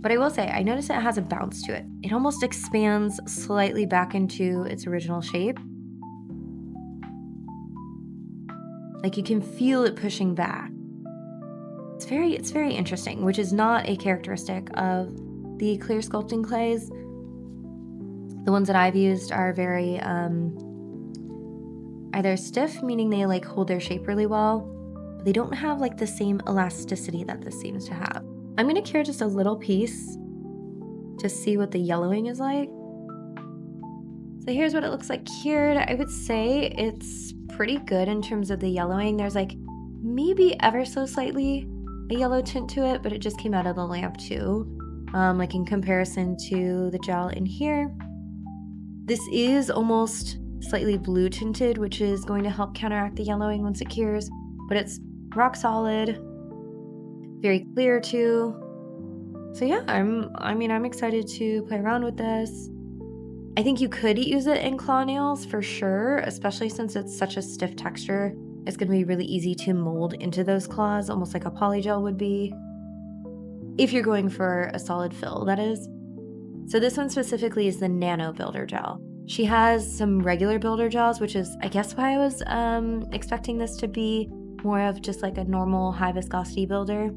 But I will say, I noticed it has a bounce to it. It almost expands slightly back into its original shape. Like you can feel it pushing back. It's very interesting, which is not a characteristic of the clear sculpting clays. The ones that I've used are very either stiff, meaning they like hold their shape really well, but they don't have like the same elasticity that this seems to have. I'm gonna cure just a little piece to see what the yellowing is like. So here's what it looks like cured. I would say it's pretty good in terms of the yellowing. There's like maybe ever so slightly a yellow tint to it, but it just came out of the lamp too. Like in comparison to the gel in here. This is almost slightly blue tinted, which is going to help counteract the yellowing once it cures, but it's rock solid. Very clear too. So yeah, I'm excited to play around with this. I think you could use it in claw nails for sure, especially since it's such a stiff texture. It's gonna be really easy to mold into those claws, almost like a polygel would be. If you're going for a solid fill, that is. So this one specifically is the Nano Builder Gel. She has some regular builder gels, which is, I guess, why I was expecting this to be more of just like a normal high viscosity builder.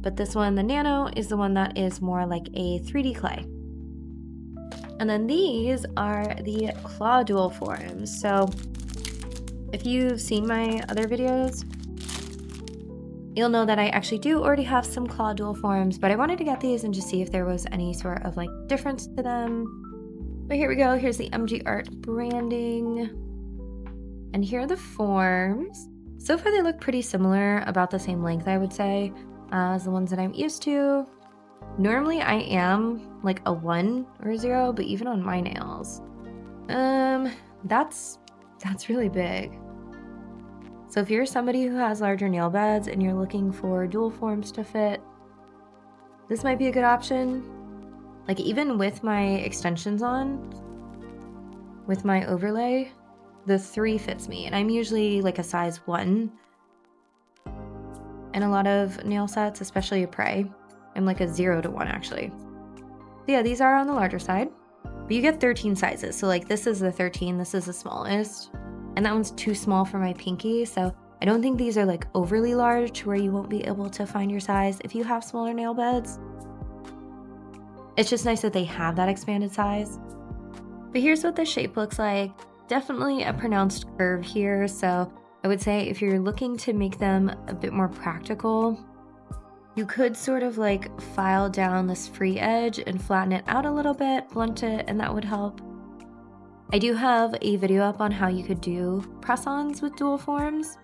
But this one, the Nano, is the one that is more like a 3D clay. And then these are the claw dual forms. So if you've seen my other videos, you'll know that I actually do already have some claw dual forms, but I wanted to get these and just see if there was any sort of like difference to them. But here we go. Here's the MGart branding. And here are the forms. So far they look pretty similar, about the same length, I would say, as the ones that I'm used to. Normally I am like a 1 or a 0, but even on my nails, that's really big. So if you're somebody who has larger nail beds and you're looking for dual forms to fit, this might be a good option. Like even with my extensions on, with my overlay, the 3 fits me, and I'm usually like a size 1. And a lot of nail sets, especially a Prey, I'm like a 0 to 1 actually. So yeah, these are on the larger side, but you get 13 sizes. So like this is the 13, this is the smallest, and that one's too small for my pinky. So I don't think these are like overly large where you won't be able to find your size if you have smaller nail beds. It's just nice that they have that expanded size. But here's what the shape looks like. Definitely a pronounced curve here. So I would say if you're looking to make them a bit more practical, you could sort of like file down this free edge and flatten it out a little bit, blunt it, and that would help. I do have a video up on how you could do press-ons with dual forms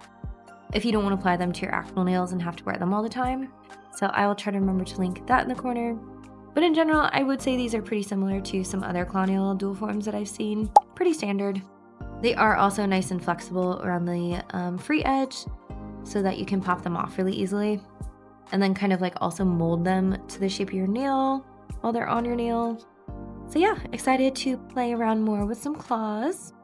if you don't want to apply them to your actual nails and have to wear them all the time. So I will try to remember to link that in the corner. But in general, I would say these are pretty similar to some other claw nail dual forms that I've seen. Pretty standard. They are also nice and flexible around the free edge so that you can pop them off really easily. And then kind of like also mold them to the shape of your nail while they're on your nail. So yeah, excited to play around more with some claws.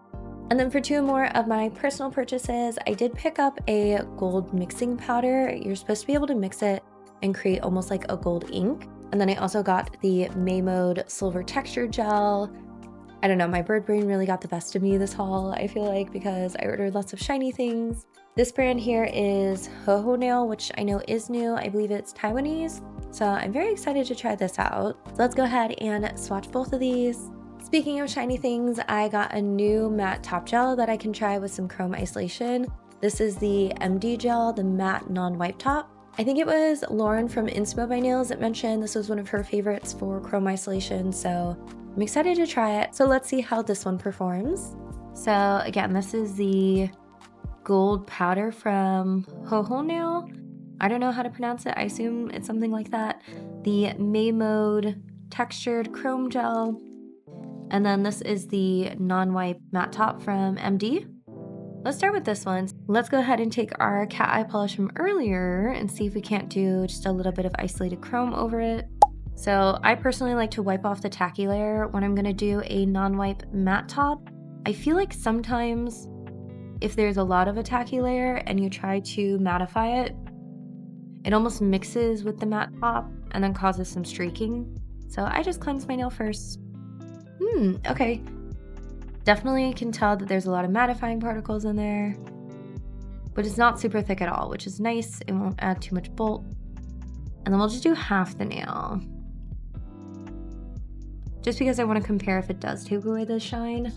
And then for 2 more of my personal purchases, I did pick up a gold mixing powder. You're supposed to be able to mix it and create almost like a gold ink. And then I also got the May Mode Silver Texture Gel. I don't know, my bird brain really got the best of me this haul, I feel like, because I ordered lots of shiny things. This brand here is Ho Ho Nail, which I know is new. I believe it's Taiwanese. So I'm very excited to try this out. So let's go ahead and swatch both of these. Speaking of shiny things, I got a new matte top gel that I can try with some chrome isolation. This is the MD gel, the matte non-wipe top. I think it was Lauren from Inspo by Nails that mentioned this was one of her favorites for chrome isolation, so I'm excited to try it. So let's see how this one performs. So again, this is the gold powder from Ho Nail. I don't know how to pronounce it. I assume it's something like that. The May Mode textured chrome gel. And then this is the non-wipe matte top from MD. Let's start with this one. Let's go ahead and take our cat eye polish from earlier and see if we can't do just a little bit of isolated chrome over it. So I personally like to wipe off the tacky layer when I'm gonna do a non-wipe matte top. I feel like sometimes if there's a lot of a tacky layer and you try to mattify it, it almost mixes with the matte top and then causes some streaking. So I just cleanse my nail first. Okay. Definitely can tell that there's a lot of mattifying particles in there, but it's not super thick at all, which is nice. It won't add too much bulk. And then we'll just do half the nail, just because I want to compare if it does take away the shine.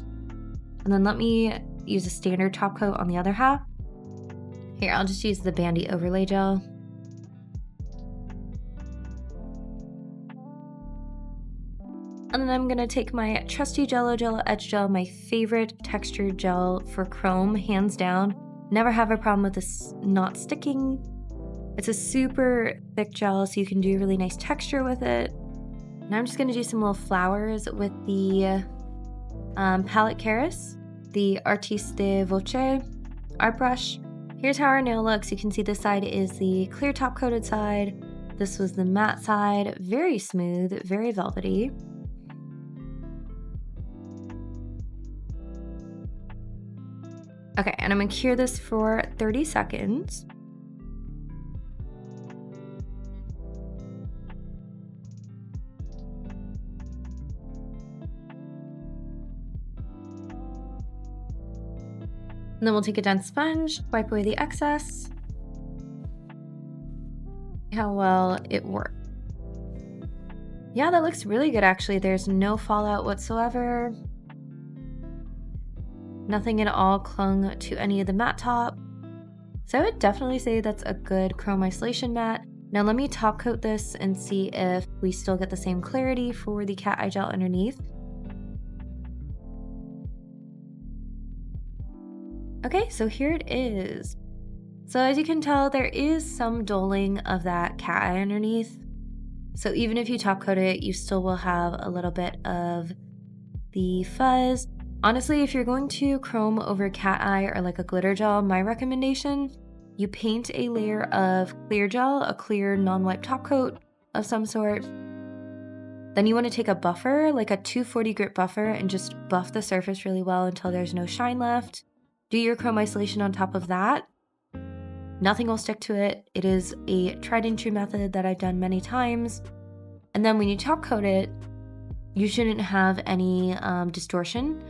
And then let me use a standard top coat on the other half. Here, I'll just use the Bandi overlay gel. And then I'm gonna take my trusty Jello Edge Gel, my favorite textured gel for chrome, hands down. Never have a problem with this not sticking. It's a super thick gel, so you can do really nice texture with it. And I'm just gonna do some little flowers with the Palette Keras, the Artist DVOK art brush. Here's how our nail looks. You can see this side is the clear top coated side. This was the matte side, very smooth, very velvety. Okay, and I'm gonna cure this for 30 seconds. And then we'll take a dense sponge, wipe away the excess. How well it worked. Yeah, that looks really good actually. There's no fallout whatsoever. Nothing at all clung to any of the matte top. So I would definitely say that's a good chrome isolation matte. Now let me top coat this and see if we still get the same clarity for the cat eye gel underneath. Okay, so here it is. So as you can tell, there is some doling of that cat eye underneath. So even if you top coat it, you still will have a little bit of the fuzz. Honestly, if you're going to chrome over cat eye or like a glitter gel, my recommendation, you paint a layer of clear gel, a clear non-wipe top coat of some sort. Then you want to take a buffer, like a 240 grit buffer, and just buff the surface really well until there's no shine left. Do your chrome isolation on top of that. Nothing will stick to it. It is a tried and true method that I've done many times. And then when you top coat it, you shouldn't have any distortion,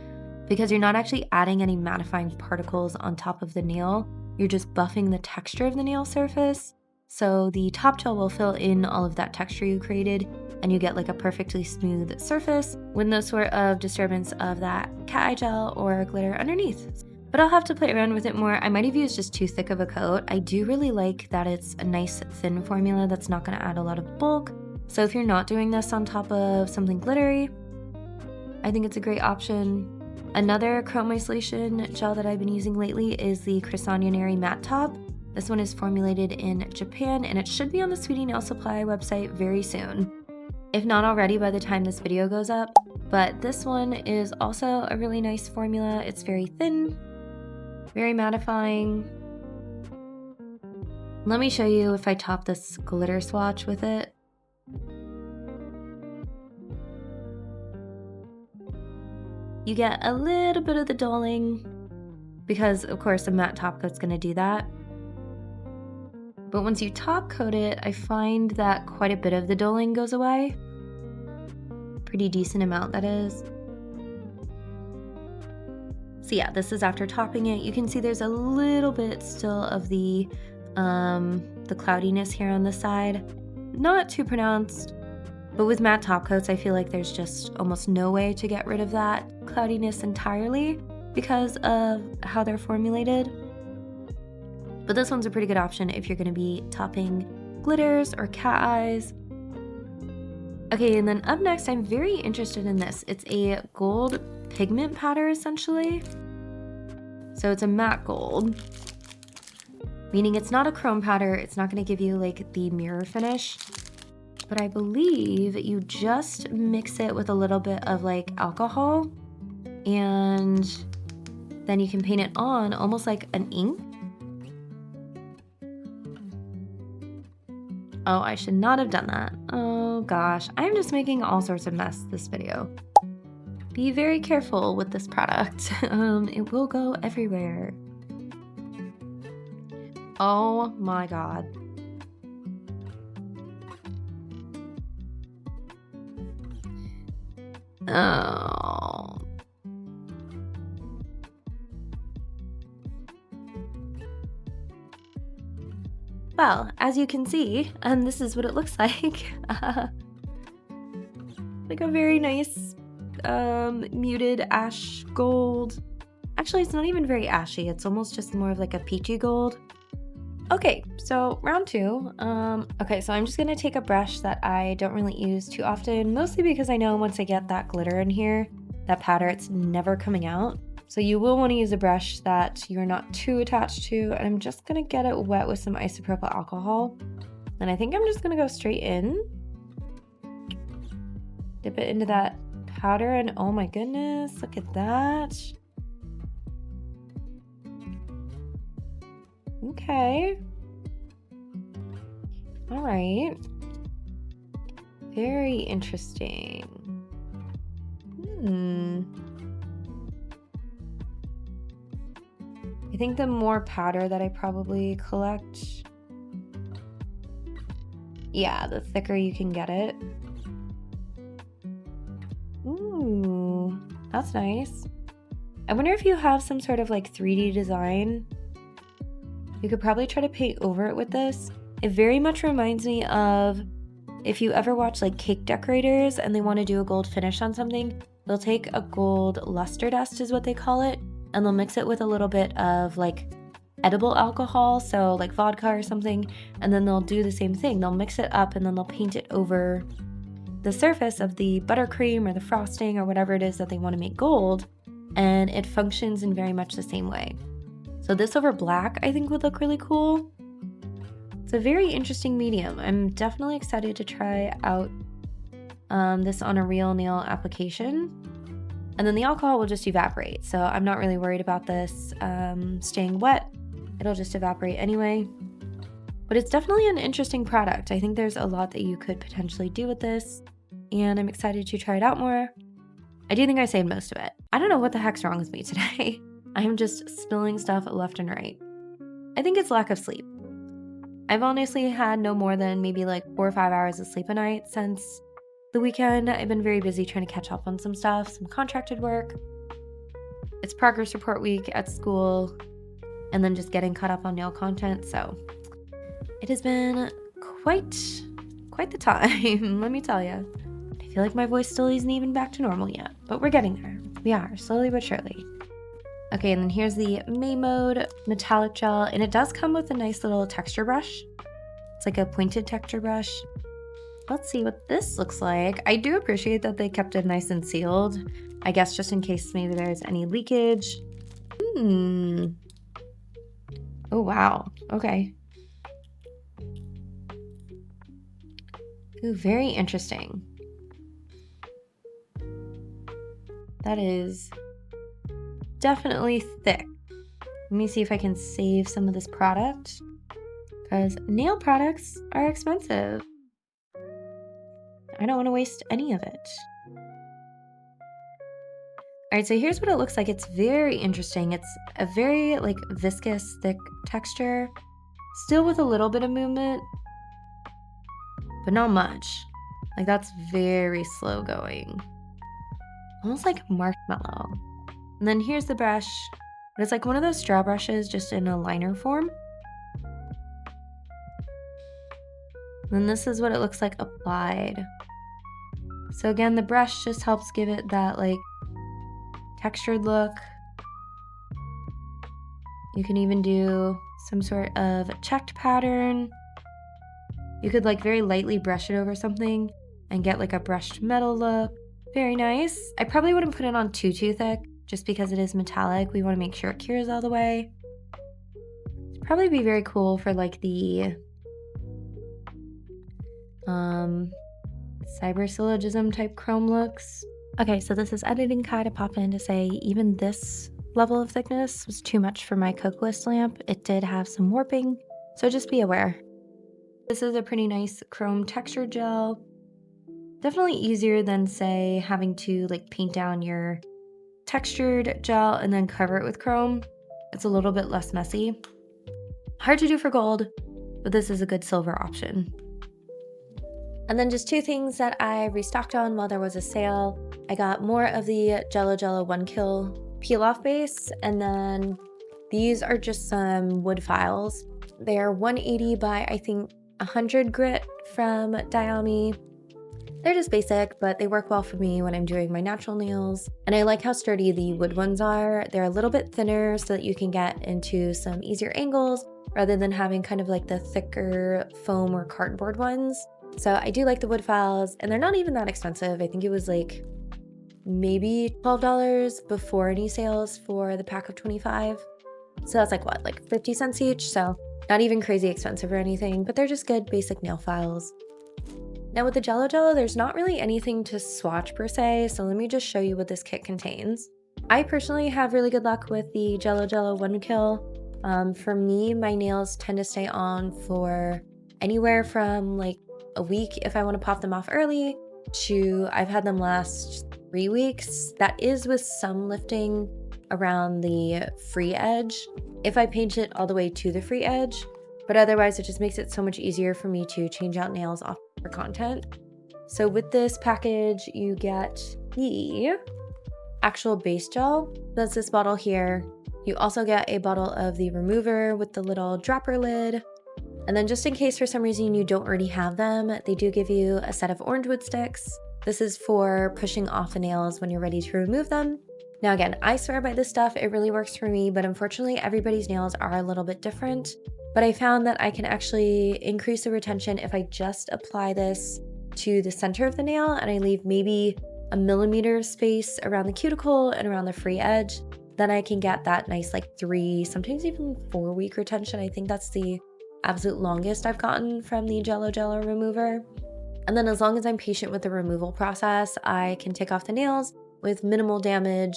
because you're not actually adding any mattifying particles on top of the nail. You're just buffing the texture of the nail surface. So the top gel will fill in all of that texture you created, and you get like a perfectly smooth surface with no sort of disturbance of that cat eye gel or glitter underneath. But I'll have to play around with it more. I might have used just too thick of a coat. I do really like that it's a nice thin formula that's not gonna add a lot of bulk. So if you're not doing this on top of something glittery, I think it's a great option. Another chrome isolation gel that I've been using lately is the Croissant Matte Top. This one is formulated in Japan, and it should be on the Sweetie Nail Supply website very soon, if not already by the time this video goes up. But this one is also a really nice formula. It's very thin, very mattifying. Let me show you if I top this glitter swatch with it. You get a little bit of the doling because, of course, a matte top coat's gonna do that. But once you top coat it, I find that quite a bit of the doling goes away. Pretty decent amount, that is. So yeah, this is after topping it. You can see there's a little bit still of the cloudiness here on the side. not too pronounced, but with matte top coats, I feel like there's just almost no way to get rid of that cloudiness entirely because of how they're formulated. But this one's a pretty good option if you're gonna be topping glitters or cat eyes. Okay, and then up next, I'm very interested in this. It's a gold pigment powder, essentially. So it's a matte gold, meaning it's not a chrome powder. It's not gonna give you like the mirror finish, but I believe you just mix it with a little bit of like alcohol, and then you can paint it on almost like an ink. Oh, I should not have done that. Oh gosh, I'm just making all sorts of mess this video. Be very careful with this product. It will go everywhere. Oh my god. Oh. Well, as you can see, this is what it looks like. Like a very nice muted ash gold. Actually, it's not even very ashy. It's almost just more of like a peachy gold. Okay, so round two. Okay, so I'm just gonna take a brush that I don't really use too often, mostly because I know once I get that glitter in here, that powder, it's never coming out. So you will want to use a brush that you're not too attached to, and I'm just gonna get it wet with some isopropyl alcohol. And I think I'm just gonna go straight in, dip it into that powder, and oh my goodness, look at that. Okay. All right. Very interesting. I think the more powder that I probably collect, yeah, the thicker you can get it. Ooh, that's nice. I wonder if you have some sort of like 3D design. You could probably try to paint over it with this. It very much reminds me of if you ever watch like cake decorators and they want to do a gold finish on something, they'll take a gold luster dust is what they call it, and they'll mix it with a little bit of like edible alcohol, so like vodka or something, and then they'll do the same thing. They'll mix it up and then they'll paint it over the surface of the buttercream or the frosting or whatever it is that they want to make gold, and it functions in very much the same way. So this over black I think would look really cool. It's a very interesting medium. I'm definitely excited to try out this on a real nail application. And then the alcohol will just evaporate, so I'm not really worried about this staying wet. It'll just evaporate anyway. But it's definitely an interesting product. I think there's a lot that you could potentially do with this, and I'm excited to try it out more. I do think I saved most of it. I don't know what the heck's wrong with me today. I'm just spilling stuff left and right. I think it's lack of sleep. I've honestly had no more than maybe like 4 or 5 hours of sleep a night since the weekend. I've been very busy trying to catch up on some stuff, some contracted work. It's progress report week at school, and then just getting caught up on nail content. So it has been quite the time, let me tell you. I feel like my voice still isn't even back to normal yet, but we're getting there. We are, slowly but surely. Okay, and then here's the May Mode metallic gel, and it does come with a nice little texture brush. It's like a pointed texture brush. Let's see what this looks like. I do appreciate that they kept it nice and sealed. I guess just in case maybe there's any leakage. Oh, wow. Okay. Ooh, very interesting. That is definitely thick. Let me see if I can save some of this product, because nail products are expensive. I don't want to waste any of it. All right, so here's what it looks like. It's very interesting. It's a very like viscous, thick texture, still with a little bit of movement, but not much. Like that's very slow going. Almost like marshmallow. And then here's the brush. It's like one of those straw brushes just in a liner form. And this is what it looks like applied. So again, the brush just helps give it that like textured look. You can even do some sort of checked pattern. You could like very lightly brush it over something and get like a brushed metal look. Very nice. I probably wouldn't put it on too thick just because it is metallic. We want to make sure it cures all the way. It'd probably be very cool for like the cyber syllogism type chrome looks. Okay, so this is editing Kai to pop in to say even this level of thickness was too much for my cocoa lamp. It did have some warping, so just be aware. This is a pretty nice chrome texture gel. Definitely easier than, say, having to like paint down your textured gel and then cover it with chrome. It's a little bit less messy. Hard to do for gold, but this is a good silver option. And then just two things that I restocked on while there was a sale. I got more of the Jello 1 Kill peel off base, and then these are just some wood files. They are 180 by I think 100 grit from Diami. They're just basic, but they work well for me when I'm doing my natural nails. And I like how sturdy the wood ones are. They're a little bit thinner so that you can get into some easier angles rather than having kind of like the thicker foam or cardboard ones. So I do like the wood files, and they're not even that expensive. I think it was like maybe $12 before any sales for the pack of 25. So that's like what, like 50 cents each? So not even crazy expensive or anything, but they're just good basic nail files. Now with the Jello, there's not really anything to swatch per se, so let me just show you what this kit contains. I personally have really good luck with the Jello 1 Kill. For me, my nails tend to stay on for anywhere from like a week if I want to pop them off early to I've had them last 3 weeks. That is with some lifting around the free edge if I paint it all the way to the free edge, but otherwise it just makes it so much easier for me to change out nails off for content. So with this package, you get the actual base gel. That's this bottle here. You also get a bottle of the remover with the little dropper lid. And then just in case for some reason you don't already have them, they do give you a set of orange wood sticks. This is for pushing off the nails when you're ready to remove them. Now again, I swear by this stuff, it really works for me, but unfortunately everybody's nails are a little bit different. But I found that I can actually increase the retention if I just apply this to the center of the nail and I leave maybe a millimeter of space around the cuticle and around the free edge. Then I can get that nice like 3, sometimes even 4 week retention. I think that's the absolute longest I've gotten from the Jello remover. And then as long as I'm patient with the removal process, I can take off the nails with minimal damage,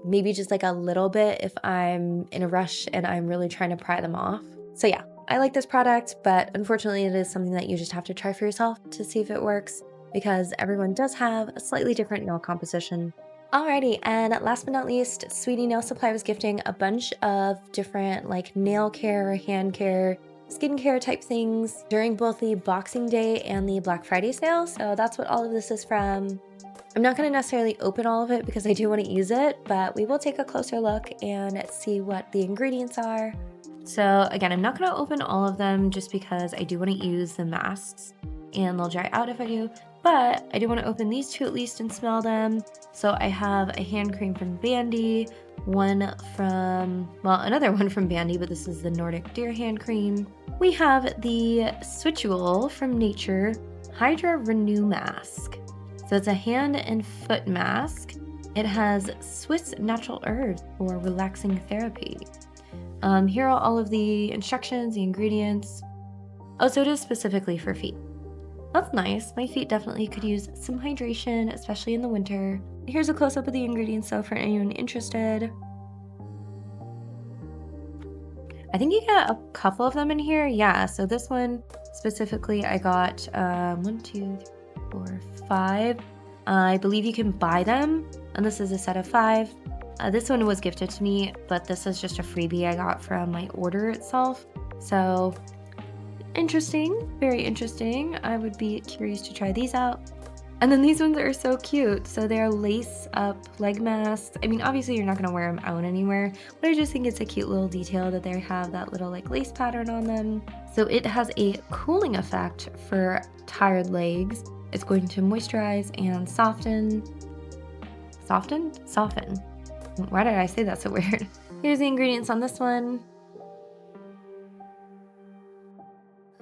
maybe just like a little bit if I'm in a rush and I'm really trying to pry them off. So yeah, I like this product, but unfortunately it is something that you just have to try for yourself to see if it works because everyone does have a slightly different nail composition. Alrighty, and last but not least, Sweetie Nail Supply was gifting a bunch of different like nail care, hand care, skincare type things during both the Boxing Day and the Black Friday sale. So that's what all of this is from. I'm not going to necessarily open all of it because I do want to use it, but we will take a closer look and see what the ingredients are. So again, I'm not going to open all of them just because I do want to use the masks and they'll dry out if I do, but I do want to open these two at least and smell them. So I have a hand cream from Bandi, another one from Bandi, but this is the Nordic Deer hand cream. We have the Switchual from Nature Hydra Renew Mask. So it's a hand and foot mask. It has Swiss natural herbs for relaxing therapy. Here are all of the instructions, the ingredients. Oh, so it is specifically for feet. That's nice. My feet definitely could use some hydration, especially in the winter. Here's a close-up of the ingredients, though, for anyone interested. I think you get a couple of them in here. Yeah, so this one specifically, I got 1, 2, 3, 4, 5. I believe you can buy them, and this is a set of 5. This one was gifted to me, but this is just a freebie I got from my order itself. So interesting, very interesting. I would be curious to try these out. And then these ones are so cute. So they're lace up leg masks. I mean, obviously you're not gonna wear them out anywhere, but I just think it's a cute little detail that they have that little like lace pattern on them. So it has a cooling effect for tired legs. It's going to moisturize and soften. Soften? Soften. Why did I say that so weird? Here's the ingredients on this one.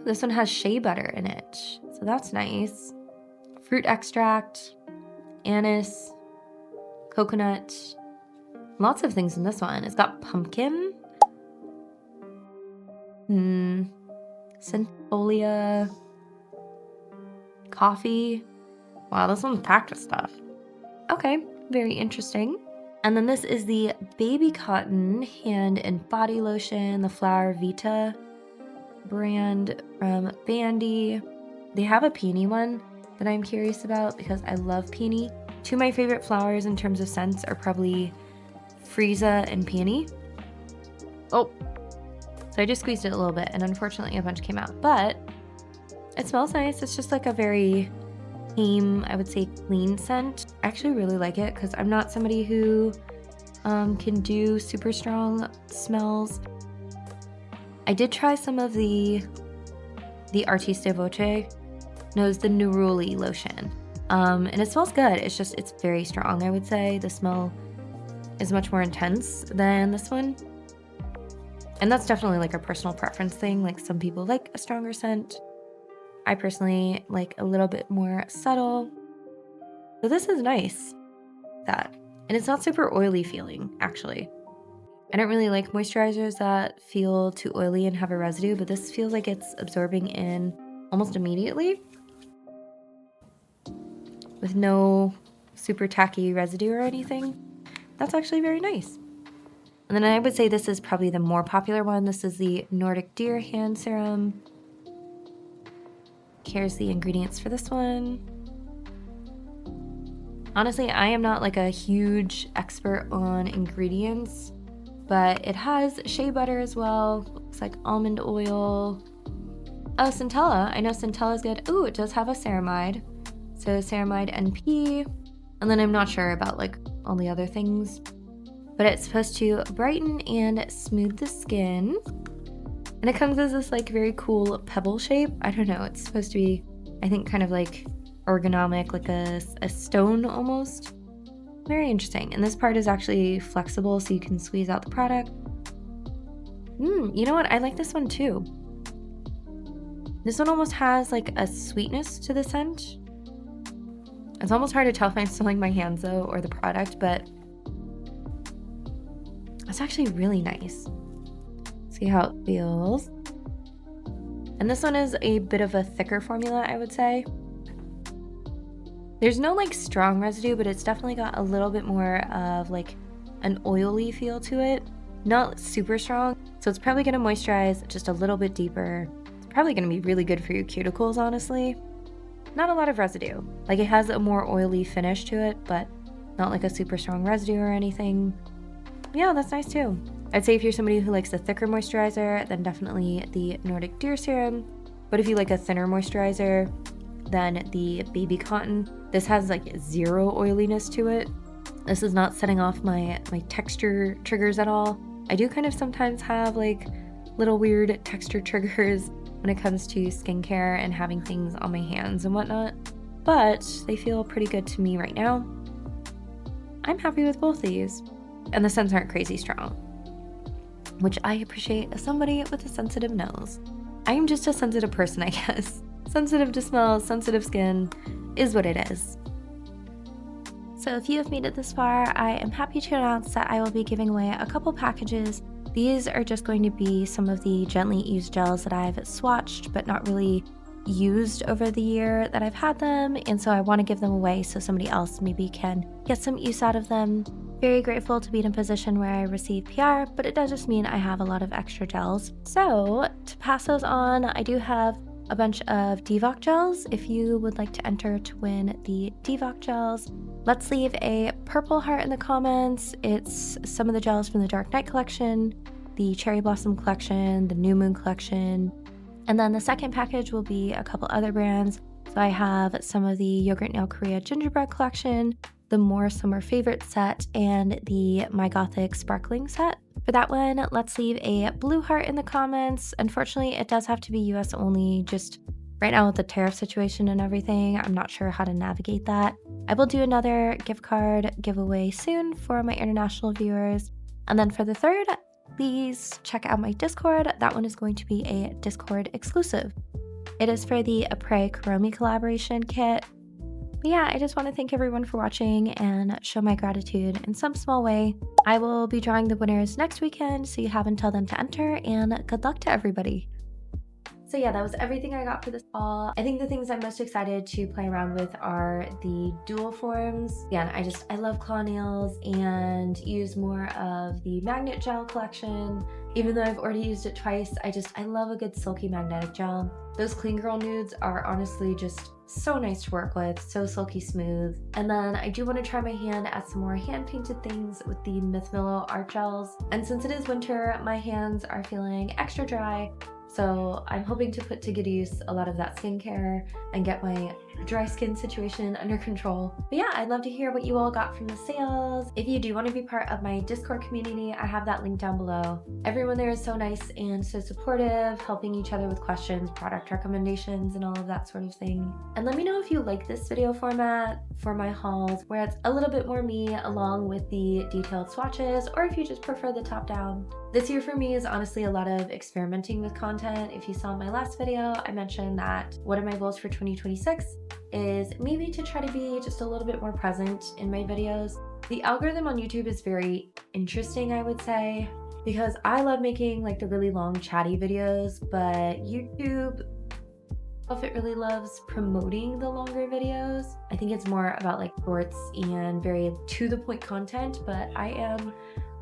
This one has shea butter in it, so that's nice. Fruit extract, anise, coconut, lots of things in this one. It's got pumpkin, centolia, coffee. Wow, this one's packed with stuff. Okay, very interesting. And then this is the Baby Cotton Hand and Body Lotion, the Flower Vita brand from Bandi. They have a peony one that I'm curious about because I love peony. Two of my favorite flowers in terms of scents are probably Frieza and peony. Oh, so I just squeezed it a little bit and unfortunately a bunch came out, but it smells nice. It's just like a very tame, I would say clean scent. I actually really like it because I'm not somebody who can do super strong smells. I did try some of the Artifit. No, it's the Neroli lotion. And it smells good. It's very strong, I would say. The smell is much more intense than this one. And that's definitely like a personal preference thing. Like some people like a stronger scent. I personally like a little bit more subtle. So this is nice. And it's not super oily feeling, actually. I don't really like moisturizers that feel too oily and have a residue, but this feels like it's absorbing in almost immediately with no super tacky residue or anything. That's actually very nice. And then I would say this is probably the more popular one. This is the Nordic Deer Hand Serum. Here's the ingredients for this one. Honestly, I am not like a huge expert on ingredients, but it has shea butter as well. Looks like almond oil. Oh, centella. I know centella is good. Ooh, it does have a ceramide. So ceramide NP. And then I'm not sure about like all the other things, but it's supposed to brighten and smooth the skin. And it comes as this like very cool pebble shape. I don't know. It's supposed to be, I think, kind of like ergonomic, like a stone almost. Very interesting. And this part is actually flexible, so you can squeeze out the product. You know what? I like this one too. This one almost has like a sweetness to the scent. It's almost hard to tell if I'm smelling my hands though or the product, but it's actually really nice. See how it feels. And this one is a bit of a thicker formula, I would say. There's no like strong residue, but it's definitely got a little bit more of like an oily feel to it. Not super strong, so it's probably gonna moisturize just a little bit deeper. It's probably gonna be really good for your cuticles, honestly. Not a lot of residue. Like it has a more oily finish to it, but not like a super strong residue or anything. Yeah, that's nice too. I'd say if you're somebody who likes a thicker moisturizer, then definitely the Nordic Deer Serum. But if you like a thinner moisturizer, then the Baby Cotton. This has like zero oiliness to it. This is not setting off my texture triggers at all. I do kind of sometimes have like little weird texture triggers when it comes to skincare and having things on my hands and whatnot, but they feel pretty good to me right now. I'm happy with both these. And the scents aren't crazy strong, which I appreciate as somebody with a sensitive nose. I am just a sensitive person, I guess. Sensitive to smell, sensitive skin is what it is. So if you have made it this far, I am happy to announce that I will be giving away a couple packages. These are just going to be some of the gently used gels that I've swatched but not really used over the year that I've had them, and so I want to give them away so somebody else maybe can get some use out of them. Very grateful to be in a position where I receive PR, but it does just mean I have a lot of extra gels. So to pass those on, I do have a bunch of DVOK gels. If you would like to enter to win the DVOK gels, let's leave a purple heart in the comments. It's some of the gels from the Dark Night collection, the Cherry Blossom collection, the New Moon collection, and then the second package will be a couple other brands. So So I have some of the Yogurt Nail Korea gingerbread collection, the More Summer Favorite set, and the My Gothic Sparkling set. For that one, let's leave a blue heart in the comments. Unfortunately, it does have to be US only, just right now with the tariff situation and everything, I'm not sure how to navigate that. I will do another gift card giveaway soon for my international viewers. And then for the third, please check out my Discord. That one is going to be a Discord exclusive. It is for the Après Kuromi collaboration kit. But yeah, I just want to thank everyone for watching and show my gratitude in some small way. I will be drawing the winners next weekend, so you have until then to enter, and good luck to everybody. So yeah, that was everything I got for this haul. I think the things I'm most excited to play around with are the dual forms. Again, I love claw nails and use more of the magnet gel collection. Even though I've already used it twice, I love a good silky magnetic gel. Those Clean Girl nudes are honestly just so nice to work with, so silky smooth. And then I do want to try my hand at some more hand painted things with the Myth Millow art gels. And since it is winter, my hands are feeling extra dry. So I'm hoping to put to good use a lot of that skincare and get my dry skin situation under control. But yeah, I'd love to hear what you all got from the sales. If you do want to be part of my Discord community, I have that link down below. Everyone there is so nice and so supportive, helping each other with questions, product recommendations, and all of that sort of thing. And let me know if you like this video format for my hauls, where it's a little bit more me along with the detailed swatches, or if you just prefer the top down. This year for me is honestly a lot of experimenting with content. If you saw my last video, I mentioned that one of my goals for 2026 is maybe to try to be just a little bit more present in my videos. The algorithm on YouTube is very interesting, I would say, because I love making like the really long chatty videos, but YouTube, if it really loves promoting the longer videos. I think it's more about like shorts and very to the point content, but I am,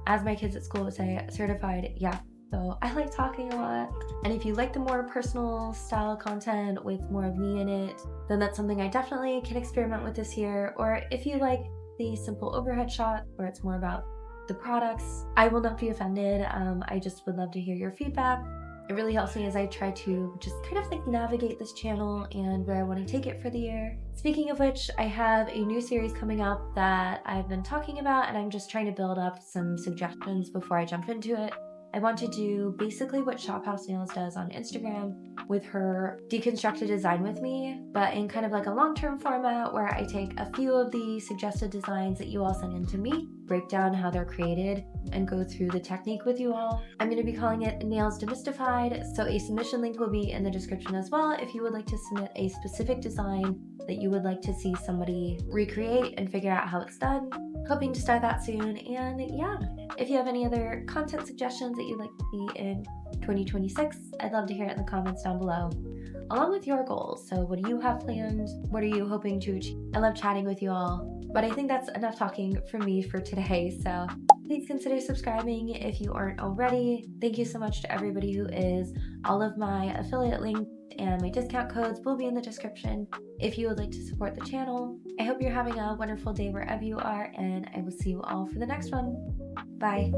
as my kids at school would say, certified yeah. So I like talking a lot. And if you like the more personal style content with more of me in it, then that's something I definitely can experiment with this year. Or if you like the simple overhead shot where it's more about the products, I will not be offended. I just would love to hear your feedback. It really helps me as I try to just kind of like navigate this channel and where I want to take it for the year. Speaking of which, I have a new series coming up that I've been talking about, and I'm just trying to build up some suggestions before I jump into it. I want to do basically what Shophouse Nails does on Instagram with her deconstructed design with me, but in kind of like a long-term format where I take a few of the suggested designs that you all send in to me, break down how they're created, and go through the technique with you all. I'm going to be calling it Nails Demystified, so a submission link will be in the description as well if you would like to submit a specific design that you would like to see somebody recreate and figure out how it's done. Hoping to start that soon, and yeah, if you have any other content suggestions that you'd like to see in 2026, I'd love to hear it in the comments down below, along with your goals. So what do you have planned? What are you hoping to achieve? I love chatting with you all, but I think that's enough talking from me for today, so please consider subscribing if you aren't already. Thank you so much to everybody who is. All of my affiliate links and my discount codes will be in the description if you would like to support the channel. I hope you're having a wonderful day wherever you are, and I will see you all for the next one. Bye.